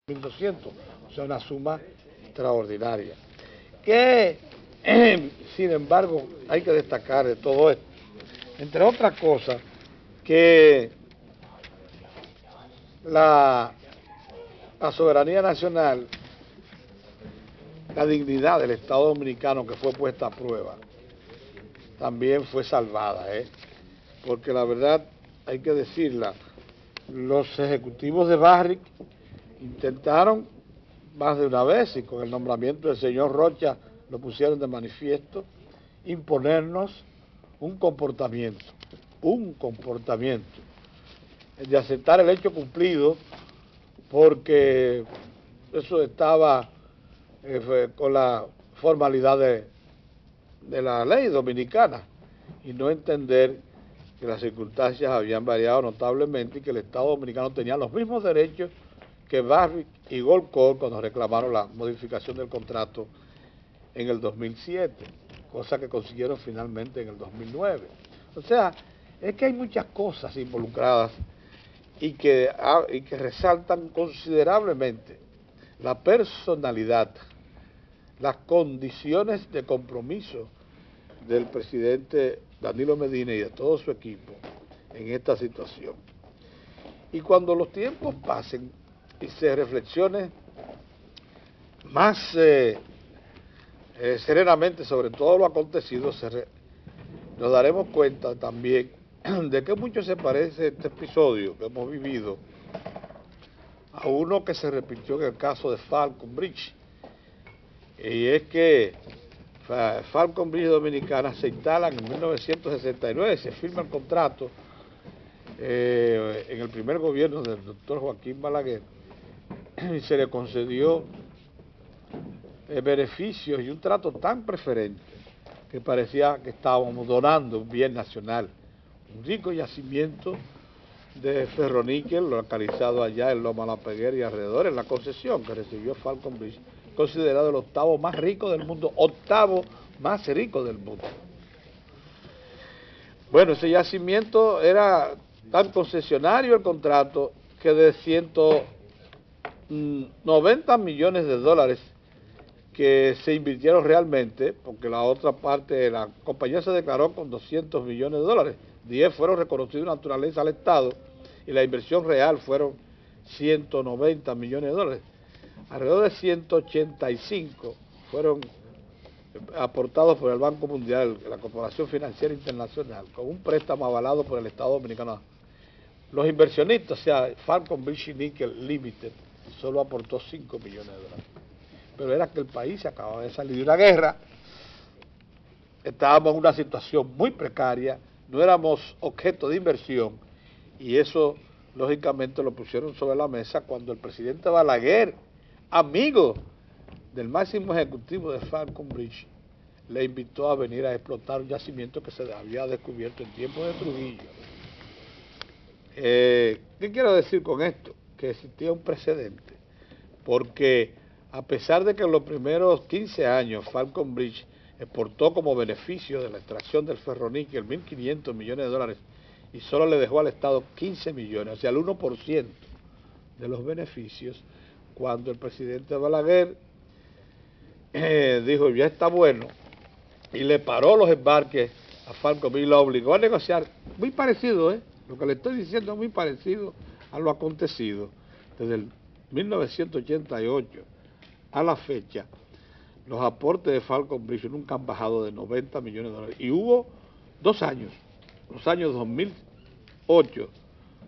1.200, o sea, una suma extraordinaria. Que, sin embargo, hay que destacar de todo esto, entre otras cosas, que la soberanía nacional, la dignidad del Estado Dominicano que fue puesta a prueba, también fue salvada, porque la verdad, hay que decirla, los ejecutivos de Barrick intentaron más de una vez, y con el nombramiento del señor Rocha lo pusieron de manifiesto, imponernos un comportamiento, de aceptar el hecho cumplido, porque eso estaba con la formalidad de la ley dominicana, y no entender que las circunstancias habían variado notablemente y que el Estado Dominicano tenía los mismos derechos que Barrick y Goldcorp cuando reclamaron la modificación del contrato en el 2007, cosa que consiguieron finalmente en el 2009. O sea, es que hay muchas cosas involucradas y que resaltan considerablemente la personalidad, las condiciones de compromiso del presidente Danilo Medina y de todo su equipo en esta situación. Y cuando los tiempos pasen y se reflexione más serenamente sobre todo lo acontecido, nos daremos cuenta también de que mucho se parece este episodio que hemos vivido a uno que se repitió en el caso de Falcon Bridge. Y es que Falcon Bridge Dominicana se instalan en 1969, se firma el contrato en el primer gobierno del doctor Joaquín Balaguer, y se le concedió beneficios y un trato tan preferente que parecía que estábamos donando un bien nacional, un rico yacimiento de ferroníquel localizado allá en Loma La Peguera y alrededor, en la concesión que recibió Falcon Bridge, considerado el octavo más rico del mundo, Bueno, ese yacimiento era tan concesionario el contrato que de 190 millones de dólares que se invirtieron realmente, porque la otra parte de la compañía se declaró con 200 millones de dólares, 10 fueron reconocidos de naturaleza al Estado y la inversión real fueron 190 millones de dólares. Alrededor de 185 fueron aportados por el Banco Mundial, la Corporación Financiera Internacional, con un préstamo avalado por el Estado Dominicano. Los inversionistas, o sea, Falcon Bridge Nickel Limited, solo aportó 5 millones de dólares. Pero era que el país se acababa de salir de una guerra, estábamos en una situación muy precaria, no éramos objeto de inversión, y eso lógicamente lo pusieron sobre la mesa cuando el presidente Balaguer, amigo del máximo ejecutivo de Falcon Bridge, le invitó a venir a explotar un yacimiento que se había descubierto en tiempos de Trujillo. ¿Qué quiero decir con esto? Que existía un precedente, porque a pesar de que en los primeros 15 años Falcon Bridge exportó como beneficio de la extracción del ferroníquel 1.500 millones de dólares y solo le dejó al Estado 15 millones, o sea, el 1% de los beneficios, cuando el presidente Balaguer dijo, ya está bueno, y le paró los embarques a Falcon Bridge, lo obligó a negociar, muy parecido, lo que le estoy diciendo es muy parecido a lo acontecido desde el 1988 a la fecha. Los aportes de Falcon Bridge nunca han bajado de 90 millones de dólares. Y hubo 2 años, los años 2008,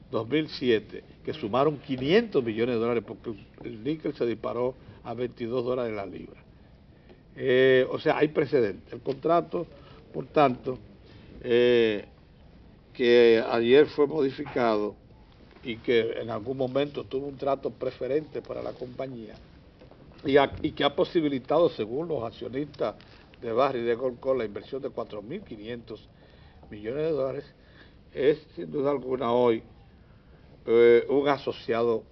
2007, que sumaron 500 millones de dólares porque el níquel se disparó a 22 dólares la libra. O sea, hay precedentes. El contrato, por tanto, que ayer fue modificado y que en algún momento tuvo un trato preferente para la compañía, y que ha posibilitado, según los accionistas de Barrick y de Goldcorp, la inversión de 4.500 millones de dólares, es sin duda alguna hoy un asociado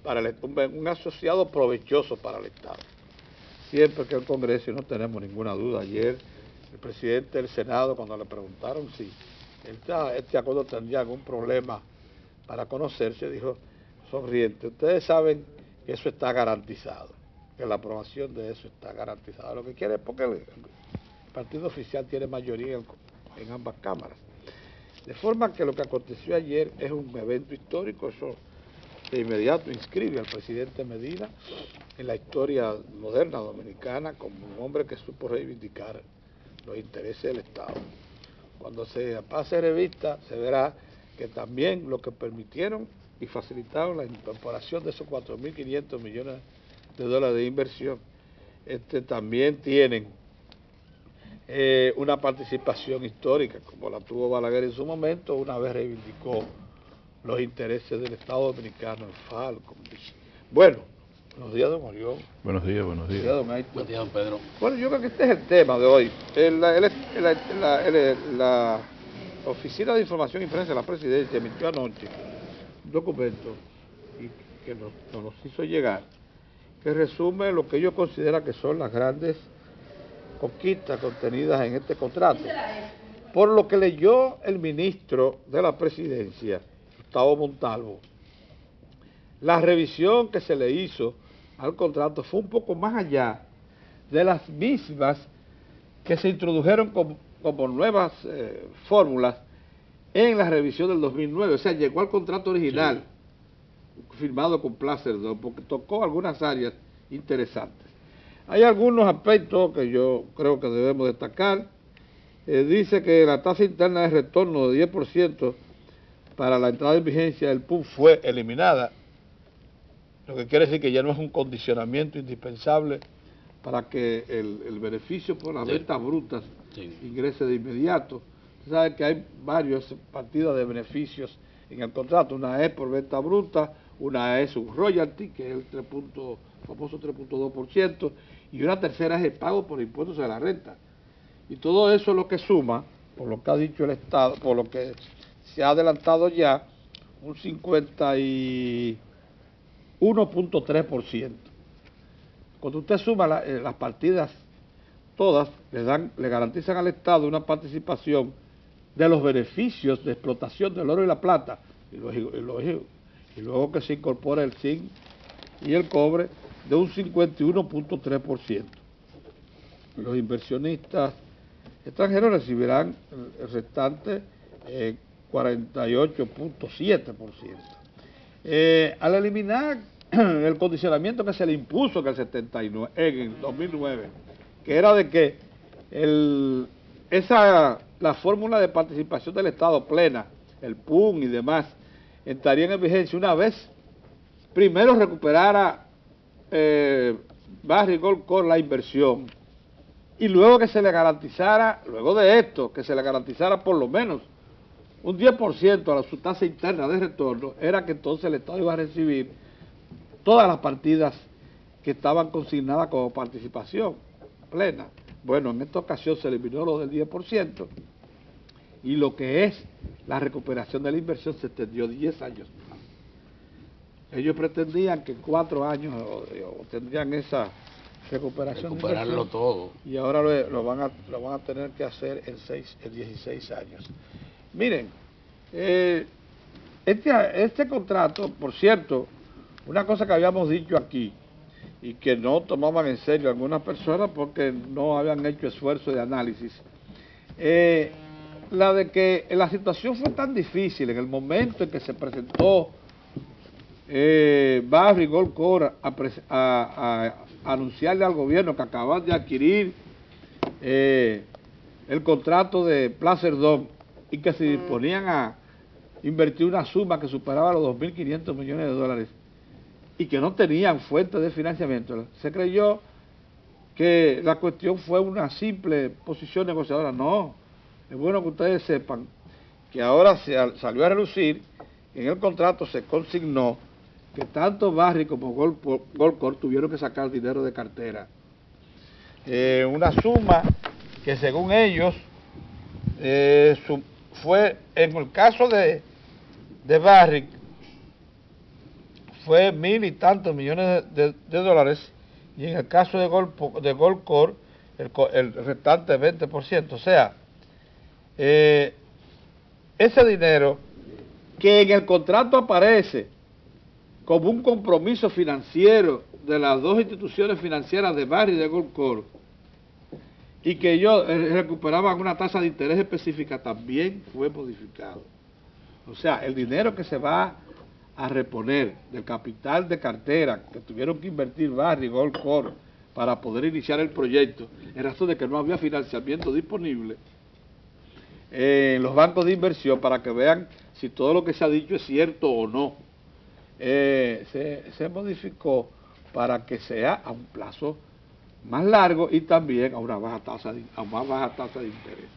un asociado provechoso para el Estado. Siempre que el Congreso, y no tenemos ninguna duda, ayer el presidente del Senado, cuando le preguntaron si este acuerdo tendría algún problema para conocerse, dijo sonriente, ustedes saben que eso está garantizado, que la aprobación de eso está garantizada. Lo que quiere es porque el partido oficial tiene mayoría en ambas cámaras. De forma que lo que aconteció ayer es un evento histórico, eso de inmediato inscribe al presidente Medina en la historia moderna dominicana como un hombre que supo reivindicar los intereses del Estado. Cuando se pase revista se verá que también lo que permitieron y facilitaron la incorporación de esos 4.500 millones de dólares de inversión, también tienen una participación histórica, como la tuvo Balaguer en su momento, una vez reivindicó los intereses del Estado Dominicano en Falcon. Bueno, buenos días, don Orión. Buenos días, buenos días. Buenos días, don Pedro. Bueno, yo creo que este es el tema de hoy. La Oficina de Información y Prensa de la Presidencia emitió anoche un documento que nos hizo llegar, que resume lo que ellos consideran que son las grandes conquistas contenidas en este contrato. Por lo que leyó el ministro de la Presidencia, Gustavo Montalvo, la revisión que se le hizo al contrato fue un poco más allá de las mismas que se introdujeron como nuevas fórmulas en la revisión del 2009. O sea, llegó al contrato original, firmado con Placer II, porque tocó algunas áreas interesantes. Hay algunos aspectos que yo creo que debemos destacar. Dice que la tasa interna de retorno de 10% para la entrada en vigencia del PUB fue eliminada, lo que quiere decir que ya no es un condicionamiento indispensable para que el beneficio por las ventas brutas ingrese de inmediato. Usted sabe que hay varias partidas de beneficios en el contrato, una es por venta bruta, una es un royalty, que es el famoso 3.2%, y una tercera es el pago por impuestos de la renta. Y todo eso es lo que suma, por lo que ha dicho el Estado, por lo que se ha adelantado ya, un 51.3%. Cuando usted suma las partidas todas, le garantizan al Estado una participación de los beneficios de explotación del oro y la plata, y luego que se incorpora el zinc y el cobre, de un 51.3%. Los inversionistas extranjeros recibirán el restante 48.7%. Al eliminar el condicionamiento que se le impuso en el 2009, que era de que la fórmula de participación del Estado plena, el PUN y demás, entrarían en vigencia una vez primero recuperara Barrick Gold Corp la inversión, y luego que se le garantizara, luego de esto, que se le garantizara por lo menos un 10% a su tasa interna de retorno, era que entonces el Estado iba a recibir todas las partidas que estaban consignadas como participación plena. Bueno, en esta ocasión se eliminó lo del 10%, y lo que es la recuperación de la inversión se extendió 10 años más. Ellos pretendían que en 4 años tendrían esa recuperación recuperarlo de todo, y ahora lo van a tener que hacer en 16 años. Miren, este contrato, por cierto, una cosa que habíamos dicho aquí y que no tomaban en serio algunas personas porque no habían hecho esfuerzo de análisis, la de que la situación fue tan difícil en el momento en que se presentó Barrick Gold Corp a anunciarle al gobierno que acaban de adquirir el contrato de Placer II y que se disponían a invertir una suma que superaba los 2.500 millones de dólares y que no tenían fuente de financiamiento. Se creyó que la cuestión fue una simple posición negociadora. No, es bueno que ustedes sepan que ahora salió a relucir, en el contrato se consignó que tanto Barrick como Gold Corp tuvieron que sacar dinero de cartera. Una suma que según ellos fue, en el caso de Barrick, fue 1.000 y tantos millones de dólares, y en el caso de Gold Corp, el restante 20%. O sea, ese dinero que en el contrato aparece como un compromiso financiero de las dos instituciones financieras de Barry y de Goldcorp, y que ellos recuperaban una tasa de interés específica, también fue modificado. O sea, el dinero que se va a reponer del capital de cartera que tuvieron que invertir Barry y Goldcorp para poder iniciar el proyecto, en razón de que no había financiamiento disponible en los bancos de inversión, para que vean si todo lo que se ha dicho es cierto o no, se modificó para que sea a un plazo más largo y también a una más baja tasa de interés.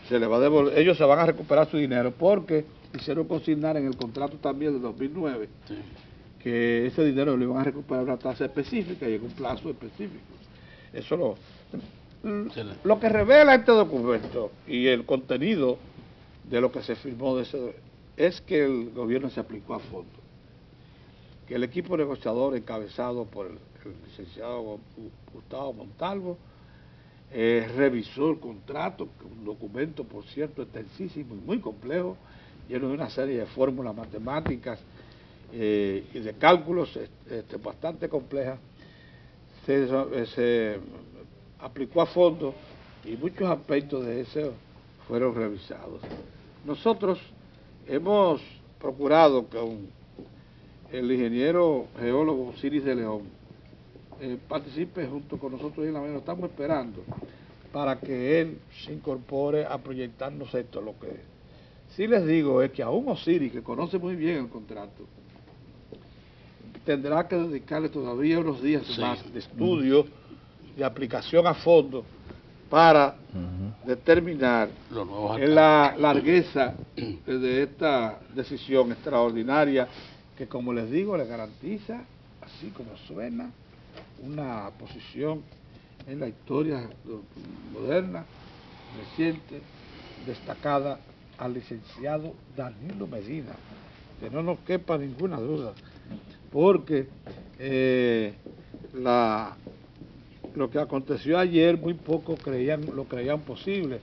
Se le va a devolver, ellos se van a recuperar su dinero porque hicieron consignar en el contrato también de 2009 Sí. que ese dinero lo iban a recuperar a una tasa específica y en un plazo específico. Eso lo que revela este documento y el contenido de lo que se firmó es que el gobierno se aplicó a fondo, que el equipo negociador encabezado por el licenciado Gustavo Montalvo revisó el contrato, un documento, por cierto, extensísimo y muy complejo, lleno de una serie de fórmulas matemáticas y de cálculos bastante complejas. Se aplicó a fondo y muchos aspectos de eso fueron revisados. Nosotros hemos procurado con el ingeniero geólogo Osiris de León participe junto con nosotros en la mesa. Estamos esperando para que él se incorpore a proyectarnos esto. Lo que sí les digo es que aún Osiris, que conoce muy bien el contrato, tendrá que dedicarle todavía unos días más de estudio, de aplicación a fondo, para determinar en la largueza de esta decisión extraordinaria que, como les digo, le garantiza, así como suena, una posición en la historia moderna, reciente, destacada al licenciado Danilo Medina, que no nos quepa ninguna duda, porque lo que aconteció ayer muy pocos lo creían posible.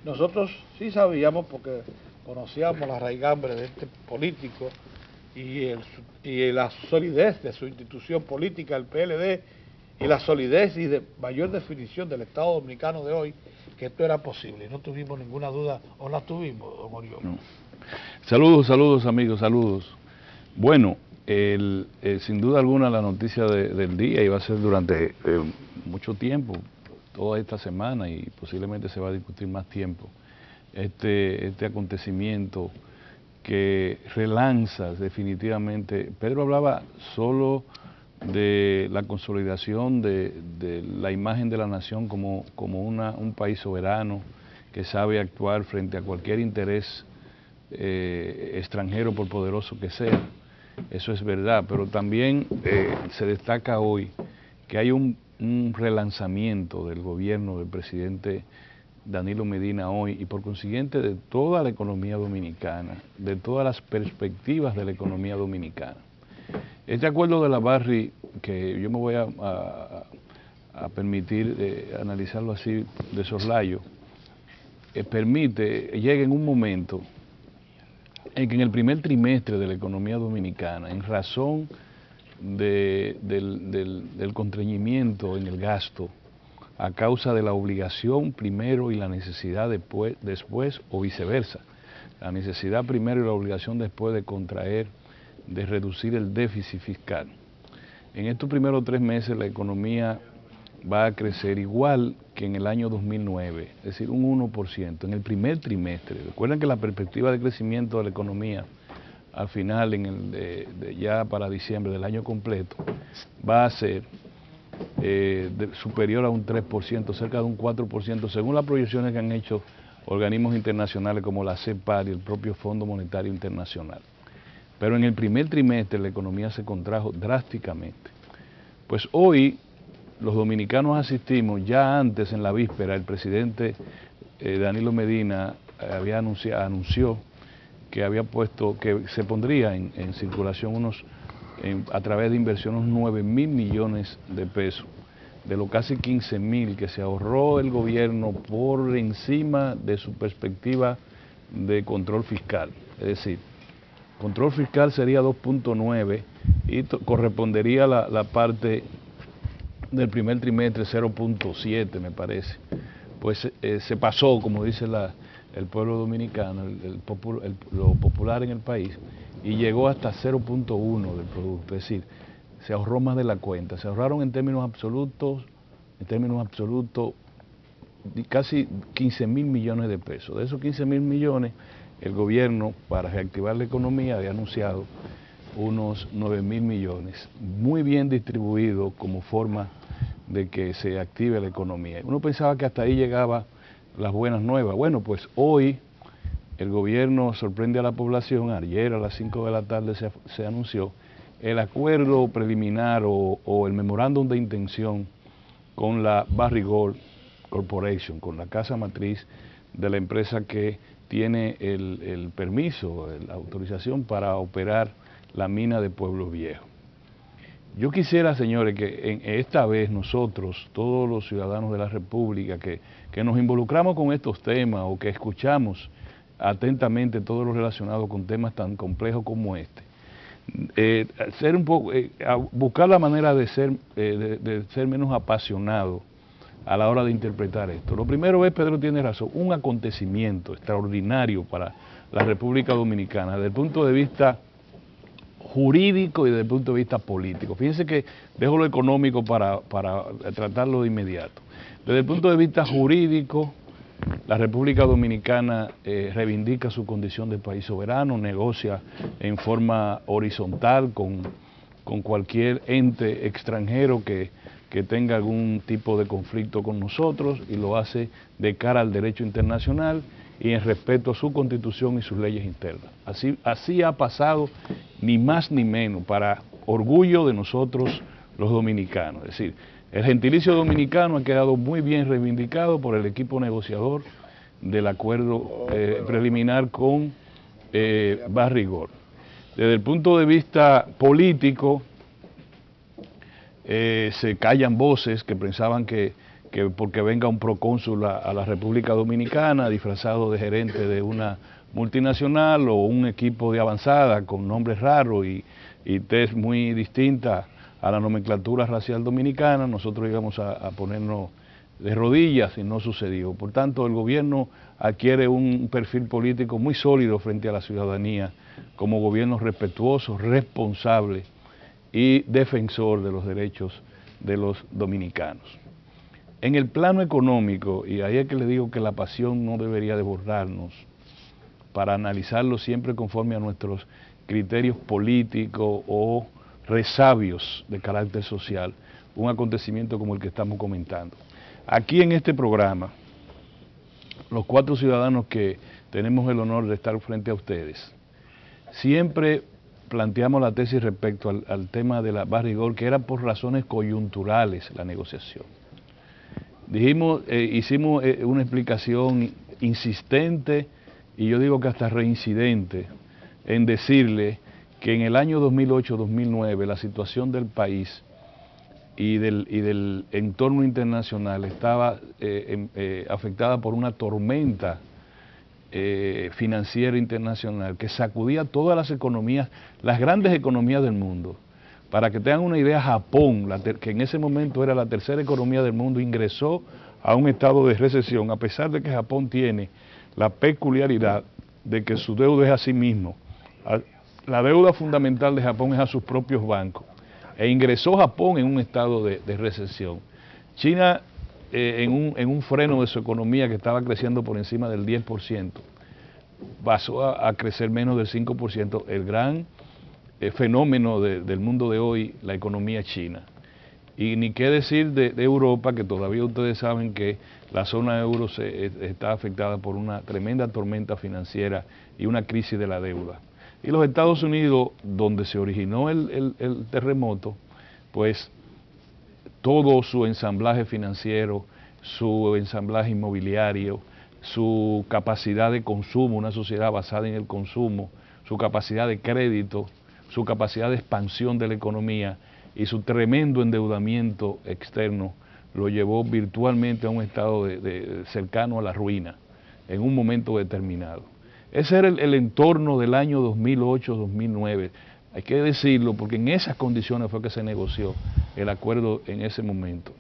Nosotros sí sabíamos, porque conocíamos la raigambre de este político y la solidez de su institución política, el PLD, y la solidez y de mayor definición del Estado Dominicano de hoy, que esto era posible. No tuvimos ninguna duda, ¿o la tuvimos, don Oriol? No. Saludos amigos, saludos. Bueno, sin duda alguna la noticia del día, y va a ser durante mucho tiempo, toda esta semana, y posiblemente se va a discutir más tiempo, este acontecimiento que relanza definitivamente. Pedro hablaba solo de la consolidación de la imagen de la nación como un país soberano que sabe actuar frente a cualquier interés extranjero, por poderoso que sea. Eso es verdad, pero también se destaca hoy que hay un relanzamiento del gobierno del presidente Danilo Medina hoy, y por consiguiente de toda la economía dominicana, de todas las perspectivas de la economía dominicana. Este acuerdo de la Barry, que yo me voy a permitir analizarlo así de soslayo, llega en un momento en que en el primer trimestre de la economía dominicana, en razón del constreñimiento en el gasto, a causa de la obligación primero y la necesidad después, o viceversa, la necesidad primero y la obligación después de contraer, de reducir el déficit fiscal. En estos primeros 3 meses la economía va a crecer igual que en el año 2009, es decir, un 1% en el primer trimestre. Recuerden que la perspectiva de crecimiento de la economía al final, ya para diciembre del año completo, va a ser superior a un 3%, cerca de un 4%, según las proyecciones que han hecho organismos internacionales como la CEPAL y el propio Fondo Monetario Internacional. Pero en el primer trimestre la economía se contrajo drásticamente. Pues hoy los dominicanos asistimos, ya antes en la víspera el presidente Danilo Medina anunció que había que se pondría en circulación a través de inversión unos 9.000 millones de pesos, de los casi 15.000 que se ahorró el gobierno por encima de su perspectiva de control fiscal. Es decir, control fiscal sería 2.9 y correspondería la parte del primer trimestre 0.7, me parece. Pues se pasó, como dice el pueblo dominicano, lo popular en el país, y llegó hasta 0.1 del producto, es decir, se ahorró más de la cuenta. Se ahorraron en términos absolutos casi 15.000 millones de pesos. De esos 15.000 millones, el gobierno, para reactivar la economía, había anunciado unos 9.000 millones, muy bien distribuido como forma de que se active la economía. Uno pensaba que hasta ahí llegaba las buenas nuevas. Bueno, pues hoy el gobierno sorprende a la población. Ayer a las 5 de la tarde se anunció el acuerdo preliminar o el memorándum de intención con la Barrick Corporation, con la casa matriz de la empresa que tiene el permiso, la autorización para operar la mina de Pueblo Viejo. Yo quisiera, señores, que esta vez nosotros, todos los ciudadanos de la República, que nos involucramos con estos temas o que escuchamos atentamente todo lo relacionado con temas tan complejos como este, ser un poco, buscar la manera de ser menos apasionado a la hora de interpretar esto. Lo primero es, Pedro tiene razón, un acontecimiento extraordinario para la República Dominicana desde el punto de vista jurídico y desde el punto de vista político. Fíjense que dejo lo económico para tratarlo de inmediato. Desde el punto de vista jurídico, la República Dominicana reivindica su condición de país soberano, negocia en forma horizontal con cualquier ente extranjero que tenga algún tipo de conflicto con nosotros, y lo hace de cara al derecho internacional y en respeto a su constitución y sus leyes internas. Así ha pasado, ni más ni menos, para orgullo de nosotros los dominicanos. Es decir, el gentilicio dominicano ha quedado muy bien reivindicado por el equipo negociador del acuerdo preliminar con Barrick. Desde el punto de vista político, se callan voces que pensaban que porque venga un procónsul a la República Dominicana disfrazado de gerente de una multinacional o un equipo de avanzada con nombres raros y tez muy distinta a la nomenclatura racial dominicana, nosotros íbamos a ponernos de rodillas, y no sucedió. Por tanto, el gobierno adquiere un perfil político muy sólido frente a la ciudadanía como gobierno respetuoso, responsable y defensor de los derechos de los dominicanos. En el plano económico, y ahí es que le digo que la pasión no debería desbordarnos, para analizarlo siempre conforme a nuestros criterios políticos o resabios de carácter social, un acontecimiento como el que estamos comentando. Aquí en este programa, los 4 ciudadanos que tenemos el honor de estar frente a ustedes, siempre planteamos la tesis respecto al tema de la Barrick, que era por razones coyunturales la negociación. Hicimos una explicación insistente, y yo digo que hasta reincidente, en decirle que en el año 2008-2009 la situación del país y del entorno internacional estaba afectada por una tormenta financiera internacional que sacudía todas las economías, las grandes economías del mundo. Para que tengan una idea, Japón, que en ese momento era la tercera economía del mundo, ingresó a un estado de recesión, a pesar de que Japón tiene la peculiaridad de que su deuda es a sí mismo. La deuda fundamental de Japón es a sus propios bancos, e ingresó Japón en un estado de recesión. China, en un freno de su economía que estaba creciendo por encima del 10%, pasó a crecer menos del 5%, el gran fenómeno del mundo de hoy, la economía china. Y ni qué decir de Europa, que todavía ustedes saben que la zona euro está afectada por una tremenda tormenta financiera y una crisis de la deuda. Y los Estados Unidos, donde se originó el terremoto, pues todo su ensamblaje financiero, su ensamblaje inmobiliario, su capacidad de consumo, una sociedad basada en el consumo, su capacidad de crédito, su capacidad de expansión de la economía y su tremendo endeudamiento externo lo llevó virtualmente a un estado cercano a la ruina en un momento determinado. Ese era el entorno del año 2008-2009. Hay que decirlo porque en esas condiciones fue que se negoció el acuerdo en ese momento.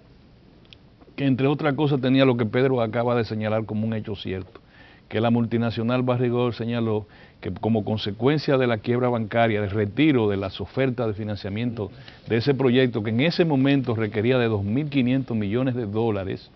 Que entre otras cosas tenía lo que Pedro acaba de señalar como un hecho cierto, que la multinacional Barrigold señaló que como consecuencia de la quiebra bancaria, del retiro de las ofertas de financiamiento de ese proyecto, que en ese momento requería de 2.500 millones de dólares,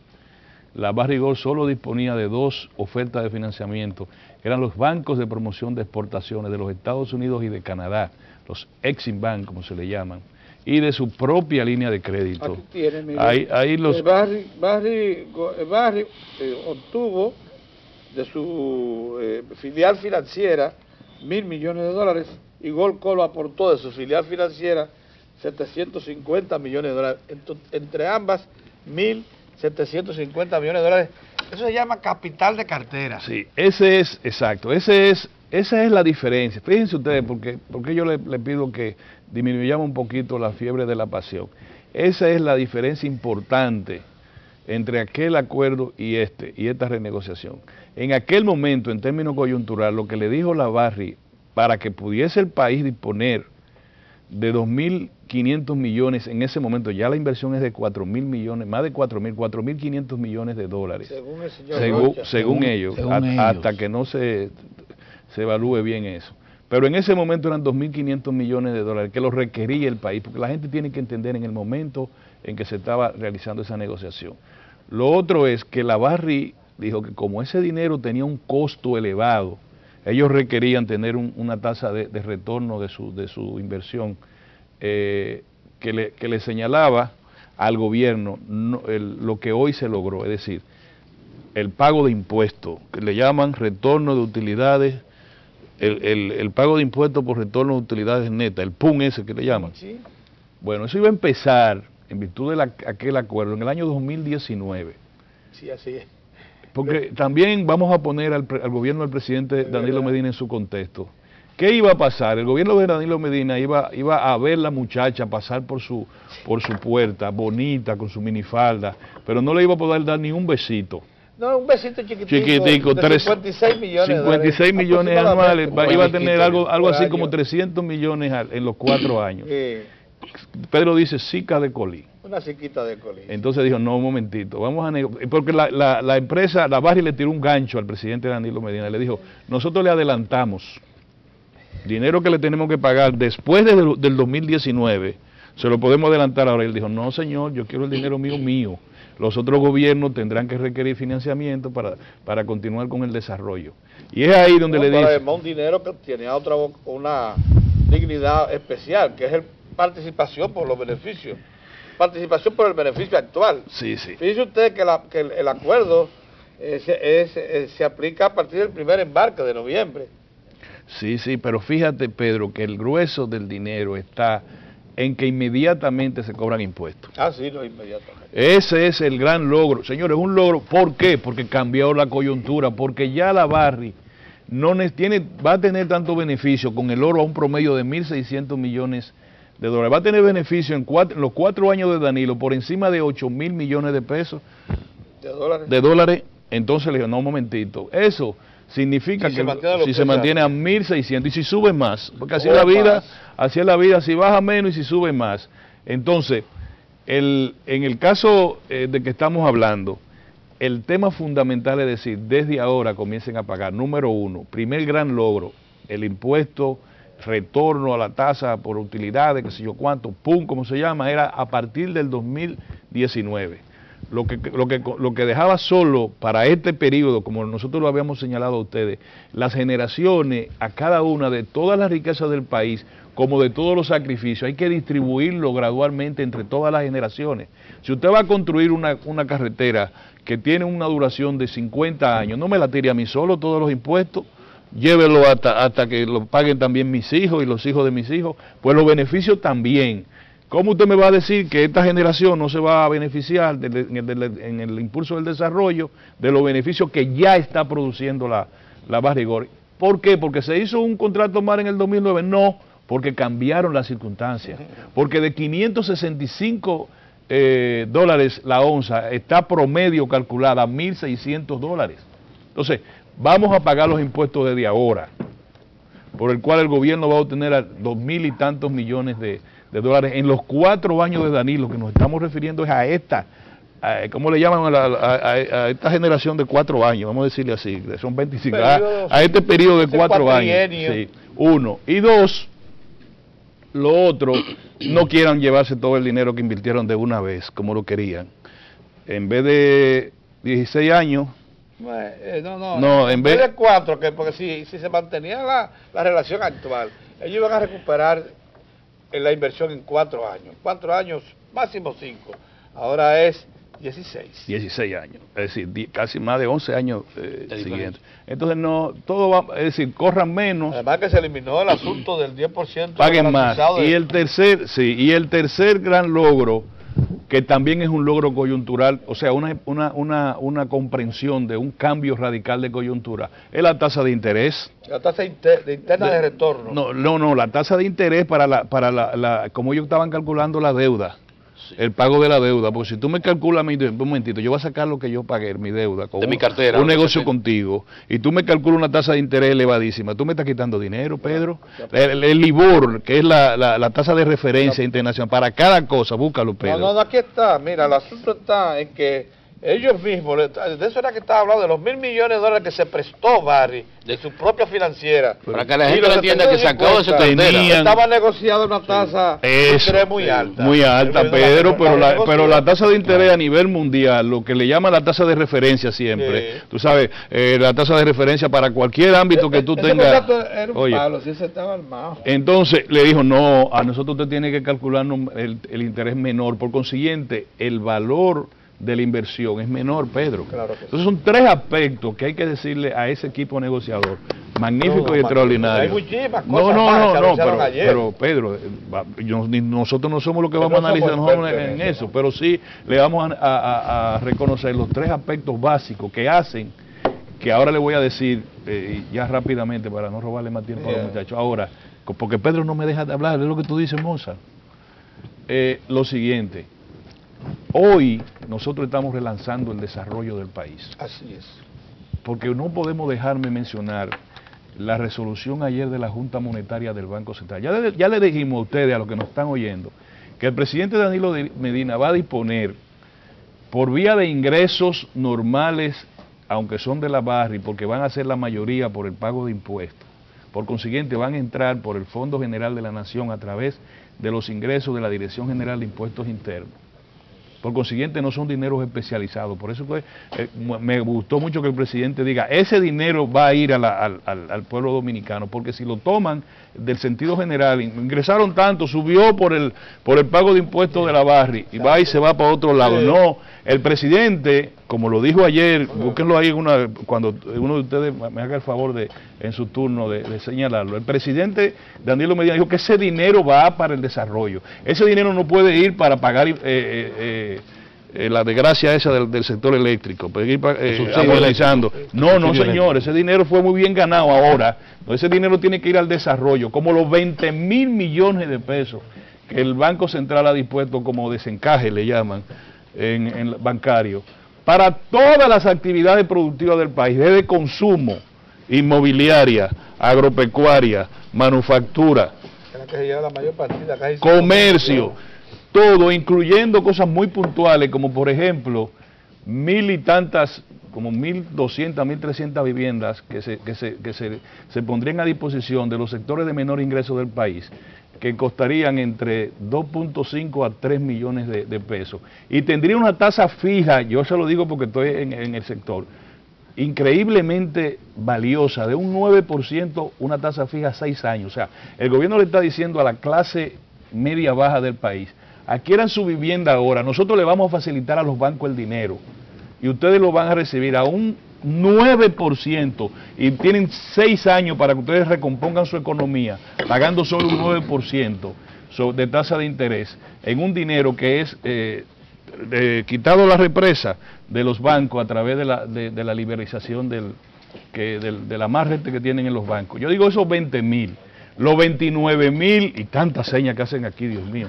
la Barrigold solo disponía de 2 ofertas de financiamiento, eran los bancos de promoción de exportaciones de los Estados Unidos y de Canadá, los Exim Bank, como se le llaman, y de su propia línea de crédito. Aquí tiene, mire, ahí los... Barry obtuvo de su filial financiera 1.000 millones de dólares y Goldco lo aportó de su filial financiera 750 millones de dólares. Entre ambas, 1.750 millones de dólares. Eso se llama capital de cartera. Sí, ese es, exacto, esa es la diferencia. Fíjense ustedes, porque yo le pido que disminuyamos un poquito la fiebre de la pasión. Esa es la diferencia importante entre aquel acuerdo y esta renegociación. En aquel momento, en términos coyunturales, lo que le dijo la Barry, para que pudiese el país disponer de 2.500 millones, en ese momento ya la inversión es de 4.000 millones, más de 4.500 millones de dólares. Según el señor según ellos, hasta que no se evalúe bien eso. Pero en ese momento eran 2.500 millones de dólares que lo requería el país, porque la gente tiene que entender en el momento en que se estaba realizando esa negociación. Lo otro es que la Barry dijo que como ese dinero tenía un costo elevado, ellos requerían tener una tasa de retorno de su inversión que le señalaba al gobierno lo que hoy se logró, es decir, el pago de impuestos, que le llaman retorno de utilidades, el pago de impuestos por retorno de utilidades netas, el PUN ese que le llaman. Sí. Bueno, eso iba a empezar en virtud de aquel acuerdo en el año 2019. Sí, así es. Porque también vamos a poner al gobierno del presidente Danilo Medina en su contexto. ¿Qué iba a pasar? El gobierno de Danilo Medina iba a ver la muchacha pasar por su puerta, bonita, con su minifalda, pero no le iba a poder dar ni un besito. No, un besito chiquitico, de 56 millones 56 millones anuales, iba a tener algo así año. como 300 millones en los 4 años. Pedro dice sica de colín. Una siquita de colín. Entonces dijo, no, un momentito, vamos a negociar, porque la empresa, la Barry le tiró un gancho al presidente Danilo Medina, le dijo, nosotros le adelantamos dinero que le tenemos que pagar después del 2019, se lo podemos adelantar ahora. Él dijo, no señor, yo quiero el dinero mío. Los otros gobiernos tendrán que requerir financiamiento para continuar con el desarrollo. Y es ahí donde le dice... Además, un dinero que tiene una dignidad especial, que es participación por los beneficios. Participación por el beneficio actual. Sí, sí. Fíjese usted que el acuerdo se aplica a partir del primer embarque de noviembre. Sí, sí, pero fíjate, Pedro, que el grueso del dinero está en que inmediatamente se cobran impuestos. Ah, sí, no, inmediatamente. Ese es el gran logro. Señores, un logro. ¿Por qué? Porque cambió la coyuntura, porque ya la Barry va a tener tanto beneficio con el oro a un promedio de 1.600 millones de dólares. Va a tener beneficio en los 4 años de Danilo por encima de 8.000 millones de pesos. De dólares. Entonces le digo, no, un momentito. Eso significa que si se mantiene a 1.600 y si sube más, porque así es la vida, si baja menos y si sube más. Entonces, en el caso de que estamos hablando, el tema fundamental es decir, desde ahora comiencen a pagar. Número 1, primer gran logro, el impuesto, retorno a la tasa por utilidades, qué sé yo cuánto, PUN, como se llama, era a partir del 2019. Lo que dejaba solo para este periodo, como nosotros lo habíamos señalado a ustedes, las generaciones, a cada una de todas las riquezas del país, como de todos los sacrificios, hay que distribuirlo gradualmente entre todas las generaciones. Si usted va a construir una carretera que tiene una duración de 50 años, no me la tire a mí solo todos los impuestos, llévelo hasta que lo paguen también mis hijos y los hijos de mis hijos, pues los beneficios también. ¿Cómo usted me va a decir que esta generación no se va a beneficiar en el impulso del desarrollo de los beneficios que ya está produciendo la Barrigold? ¿Por qué? ¿Porque se hizo un contrato mar en el 2009? No, porque cambiaron las circunstancias. Porque de 565 dólares la onza está promedio calculada a 1.600 dólares. Entonces, vamos a pagar los impuestos desde ahora, por el cual el gobierno va a obtener a 2.000 y tantos millones de dólares en los 4 años de Danilo, que nos estamos refiriendo es a esta, ¿cómo le llaman a esta generación de 4 años? Vamos a decirle así, son 25, a este periodo de 4 años. Sí, 1. Y 2, lo otro, no quieran llevarse todo el dinero que invirtieron de una vez, como lo querían. En vez de 16 años... No, en vez de 4, porque si se mantenía la relación actual, ellos iban a recuperar la inversión en 4 años. 4 años, máximo 5. Ahora es 16. 16 años, es decir, casi más de 11 años siguientes. Entonces, no, todo va, es decir, corran menos. Además que se eliminó el asunto del 10%. Paguen más. Y el tercer gran logro, que también es un logro coyuntural, o sea, una comprensión de un cambio radical de coyuntura, es la tasa de interés. La tasa interna de retorno. No, la tasa de interés para como ellos estaban calculando la deuda. Sí. El pago de la deuda, porque si tú me calculas, un momentito, yo voy a sacar lo que yo pagué, mi deuda, con mi cartera, un negocio contigo, y tú me calculas una tasa de interés elevadísima, tú me estás quitando dinero, Pedro. El LIBOR, que es la tasa de referencia internacional, para cada cosa, búscalo, Pedro. No, aquí está, mira, el asunto está en que ellos mismos, de eso era que estaba hablando, de los $1.000 millones de dólares que se prestó Barry de su propia financiera. Para que la gente lo entienda, que sacó de su cartera. Estaba negociada una tasa de interés muy alta. Muy alta, Pedro, pero la tasa de interés a nivel mundial, lo que le llaman la tasa de referencia siempre, tú sabes, la tasa de referencia para cualquier ámbito que tú tengas. Oye, si ese estaba armado. Entonces le dijo, no, a nosotros usted tiene que calcularnos el interés menor, por consiguiente, el valor de la inversión es menor, Pedro. Claro que sí. Entonces son 3 aspectos que hay que decirle a ese equipo negociador, magnífico y extraordinario. Hay muchísimas cosas pero Pedro, nosotros no somos los que vamos a analizar en eso, pero sí le vamos a reconocer los 3 aspectos básicos que hacen, que ahora le voy a decir, ya rápidamente para no robarle más tiempo a los muchachos. Ahora, porque Pedro no me deja de hablar, es lo que tú dices, Mozart. Lo siguiente. Hoy nosotros estamos relanzando el desarrollo del país. Así es. Porque no podemos dejarme mencionar la resolución ayer de la Junta Monetaria del Banco Central. Ya le dijimos a ustedes, a los que nos están oyendo, que el presidente Danilo Medina va a disponer, por vía de ingresos normales, aunque son de la Barri, porque van a ser la mayoría por el pago de impuestos, por consiguiente van a entrar por el Fondo General de la Nación a través de los ingresos de la Dirección General de Impuestos Internos. Por consiguiente, no son dineros especializados. Por eso me gustó mucho que el presidente diga, ese dinero va a ir al pueblo dominicano, porque si lo toman del sentido general, ingresaron tanto, subió por el pago de impuestos de la Barri, y va y se va para otro lado. No, el presidente, como lo dijo ayer, búsquenlo ahí cuando uno de ustedes me haga el favor en su turno de señalarlo. El presidente Danilo Medina dijo que ese dinero va para el desarrollo. Ese dinero no puede ir para pagar la desgracia esa del sector eléctrico, puede ir amortizando. No, señor, ese dinero fue muy bien ganado ahora. Ese dinero tiene que ir al desarrollo, como los 20.000 millones de pesos que el Banco Central ha dispuesto como desencaje, le llaman, en bancario, para todas las actividades productivas del país, desde consumo, inmobiliaria, agropecuaria, manufactura, comercio, todo, incluyendo cosas muy puntuales, como por ejemplo, 1.000 y tantas, como 1.200, 1.300 viviendas que se pondrían a disposición de los sectores de menor ingreso del país, que costarían entre 2.5 a 3 millones de pesos. Y tendría una tasa fija, yo se lo digo porque estoy en el sector, increíblemente valiosa, de un 9%, una tasa fija a 6 años. O sea, el gobierno le está diciendo a la clase media baja del país, adquieran su vivienda ahora, nosotros le vamos a facilitar a los bancos el dinero y ustedes lo van a recibir a un 9% y tienen 6 años para que ustedes recompongan su economía pagando solo un 9% de tasa de interés en un dinero que es quitado la represa de los bancos a través de la liberalización de la amarrete que tienen en los bancos. Yo digo esos 20.000, los 29.000 y tantas señas que hacen aquí, Dios mío.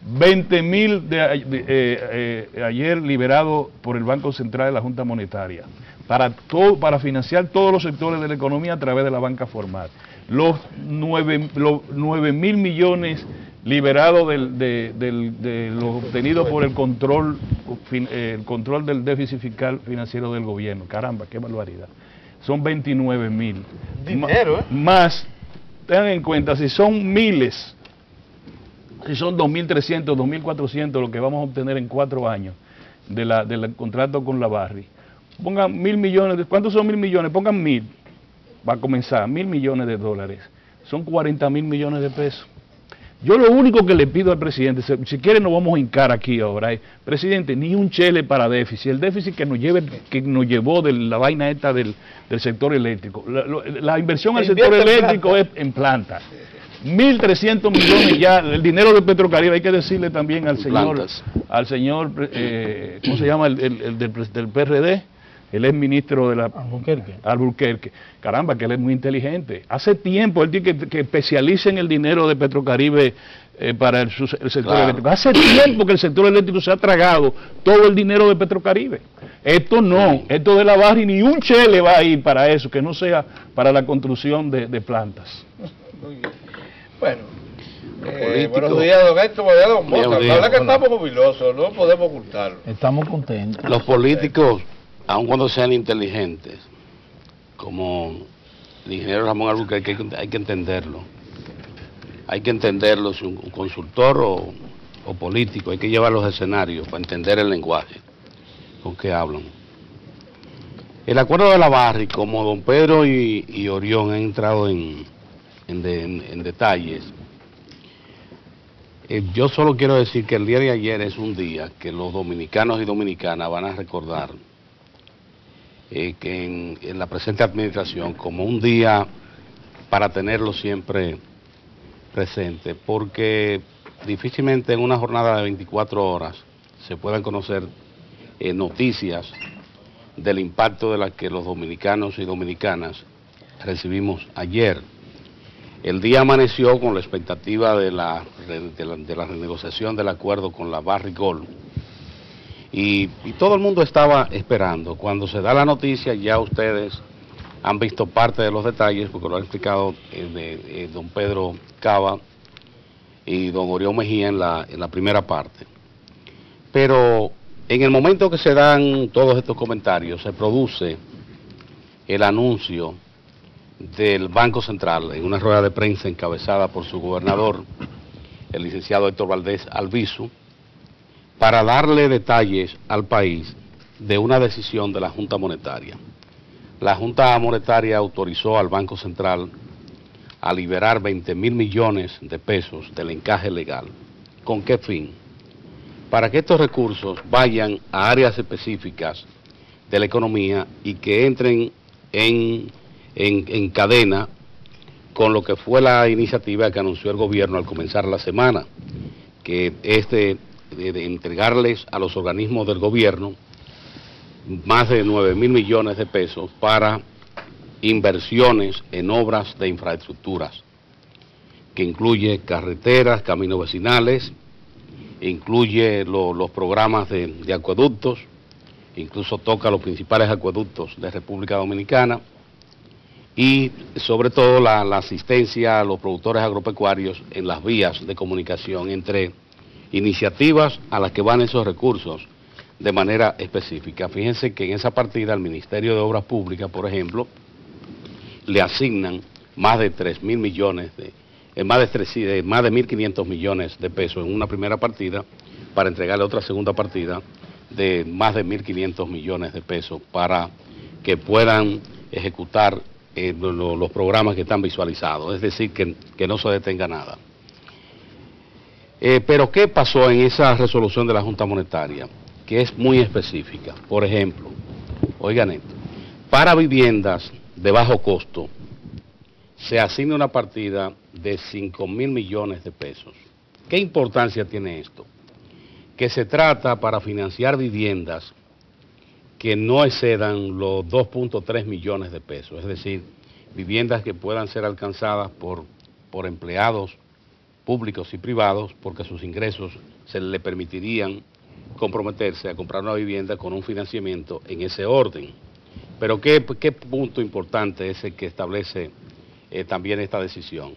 20.000 ayer liberados por el Banco Central de la Junta Monetaria. para financiar todos los sectores de la economía a través de la banca formal. Los 9.000 millones liberados de los obtenidos por el control del déficit fiscal financiero del gobierno. Caramba, qué barbaridad. Son 29.000. Dinero, Más, tengan en cuenta, si son miles, si son 2.300, 2.400 lo que vamos a obtener en 4 años del contrato con la Barry, pongan 1.000 millones, ¿cuántos son 1.000 millones? Pongan 1.000, va a comenzar, 1.000 millones de dólares, son 40.000 millones de pesos. Yo lo único que le pido al presidente, si quiere nos vamos a hincar aquí ahora, presidente, ni un chele para déficit, el déficit que nos llevó de la vaina esta del sector eléctrico, la inversión al sector eléctrico es en planta. 1.300 millones ya, el dinero de Petrocaribe, hay que decirle también al señor, ¿cómo se llama? El del PRD, el ex ministro de la Alburquerque. Caramba, que él es muy inteligente. Hace tiempo él tiene que especialice en el dinero de Petrocaribe para el sector eléctrico. Hace tiempo que el sector eléctrico se ha tragado todo el dinero de Petrocaribe. Esto no, esto de la Barry, ni un chele va a ir para eso, que no sea para la construcción de plantas. Muy bien. Bueno, buenos días, don Héctor, buenos días, don Mozart. La verdad que estamos jubilosos, no podemos ocultarlo. Estamos contentos. Los políticos, aun cuando sean inteligentes, como el ingeniero Ramón Alburquerque, hay que entenderlo. Hay que entenderlo, si un consultor o político, hay que llevar los escenarios para entender el lenguaje con que hablan. El acuerdo de la Barry, como don Pedro y Orión han entrado en detalles, yo solo quiero decir que el día de ayer es un día que los dominicanos y dominicanas van a recordar que en la presente administración como un día para tenerlo siempre presente, porque difícilmente en una jornada de 24 horas se puedan conocer noticias del impacto de las que los dominicanos y dominicanas recibimos ayer. El día amaneció con la expectativa de la renegociación del acuerdo con la Barrick Gold y todo el mundo estaba esperando. Cuando se da la noticia ya ustedes han visto parte de los detalles porque lo ha explicado don Pedro Cava y don Orión Mejía en la primera parte. Pero en el momento que se dan todos estos comentarios se produce el anuncio del Banco Central en una rueda de prensa encabezada por su gobernador, el licenciado Héctor Valdés Albizu, para darle detalles al país de una decisión de la Junta Monetaria. La Junta Monetaria autorizó al Banco Central a liberar 20.000 millones de pesos del encaje legal. ¿Con qué fin? Para que estos recursos vayan a áreas específicas de la economía y que entren en cadena con lo que fue la iniciativa que anunció el gobierno al comenzar la semana, que es de entregarles a los organismos del gobierno más de 9.000 millones de pesos para inversiones en obras de infraestructuras, que incluye carreteras, caminos vecinales, incluye los programas de acueductos, incluso toca los principales acueductos de República Dominicana, y sobre todo la asistencia a los productores agropecuarios en las vías de comunicación entre iniciativas a las que van esos recursos de manera específica. Fíjense que en esa partida al Ministerio de Obras Públicas, por ejemplo, le asignan más de 3.000 millones, más de 1.500 millones de pesos en una primera partida, para entregarle otra segunda partida de más de 1.500 millones de pesos para que puedan ejecutar los programas que están visualizados, es decir, que no se detenga nada. Pero ¿qué pasó en esa resolución de la Junta Monetaria? Que es muy específica. Por ejemplo, oigan esto, para viviendas de bajo costo se asigna una partida de 5.000 millones de pesos. ¿Qué importancia tiene esto? Que se trata para financiar viviendas que no excedan los 2.3 millones de pesos, es decir, viviendas que puedan ser alcanzadas por empleados públicos y privados, porque sus ingresos se le permitirían comprometerse a comprar una vivienda con un financiamiento en ese orden. Pero ¿qué punto importante es el que establece también esta decisión?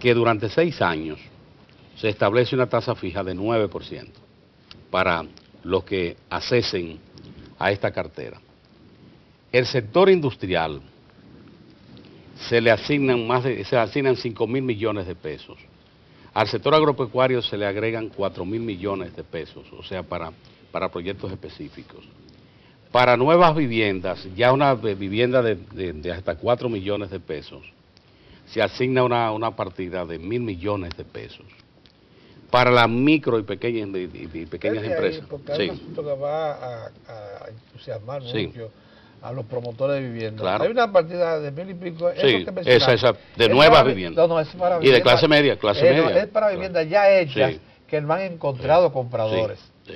Que durante 6 años se establece una tasa fija de 9% para los que accesen a esta cartera. El sector industrial se le asignan 5.000 millones de pesos. Al sector agropecuario se le agregan 4.000 millones de pesos, o sea, para proyectos específicos. Para nuevas viviendas, ya una vivienda de hasta 4 millones de pesos, se asigna una partida de 1.000 millones de pesos. Para las micro y pequeñas empresas. Porque hay un asunto que va a entusiasmar mucho a los promotores de vivienda. Claro. Hay una partida de 1.000 y pico. Sí, esa de nuevas viviendas. No, es para vivienda. Y de clase media, No, es para viviendas ya hechas, que no han encontrado compradores. Sí.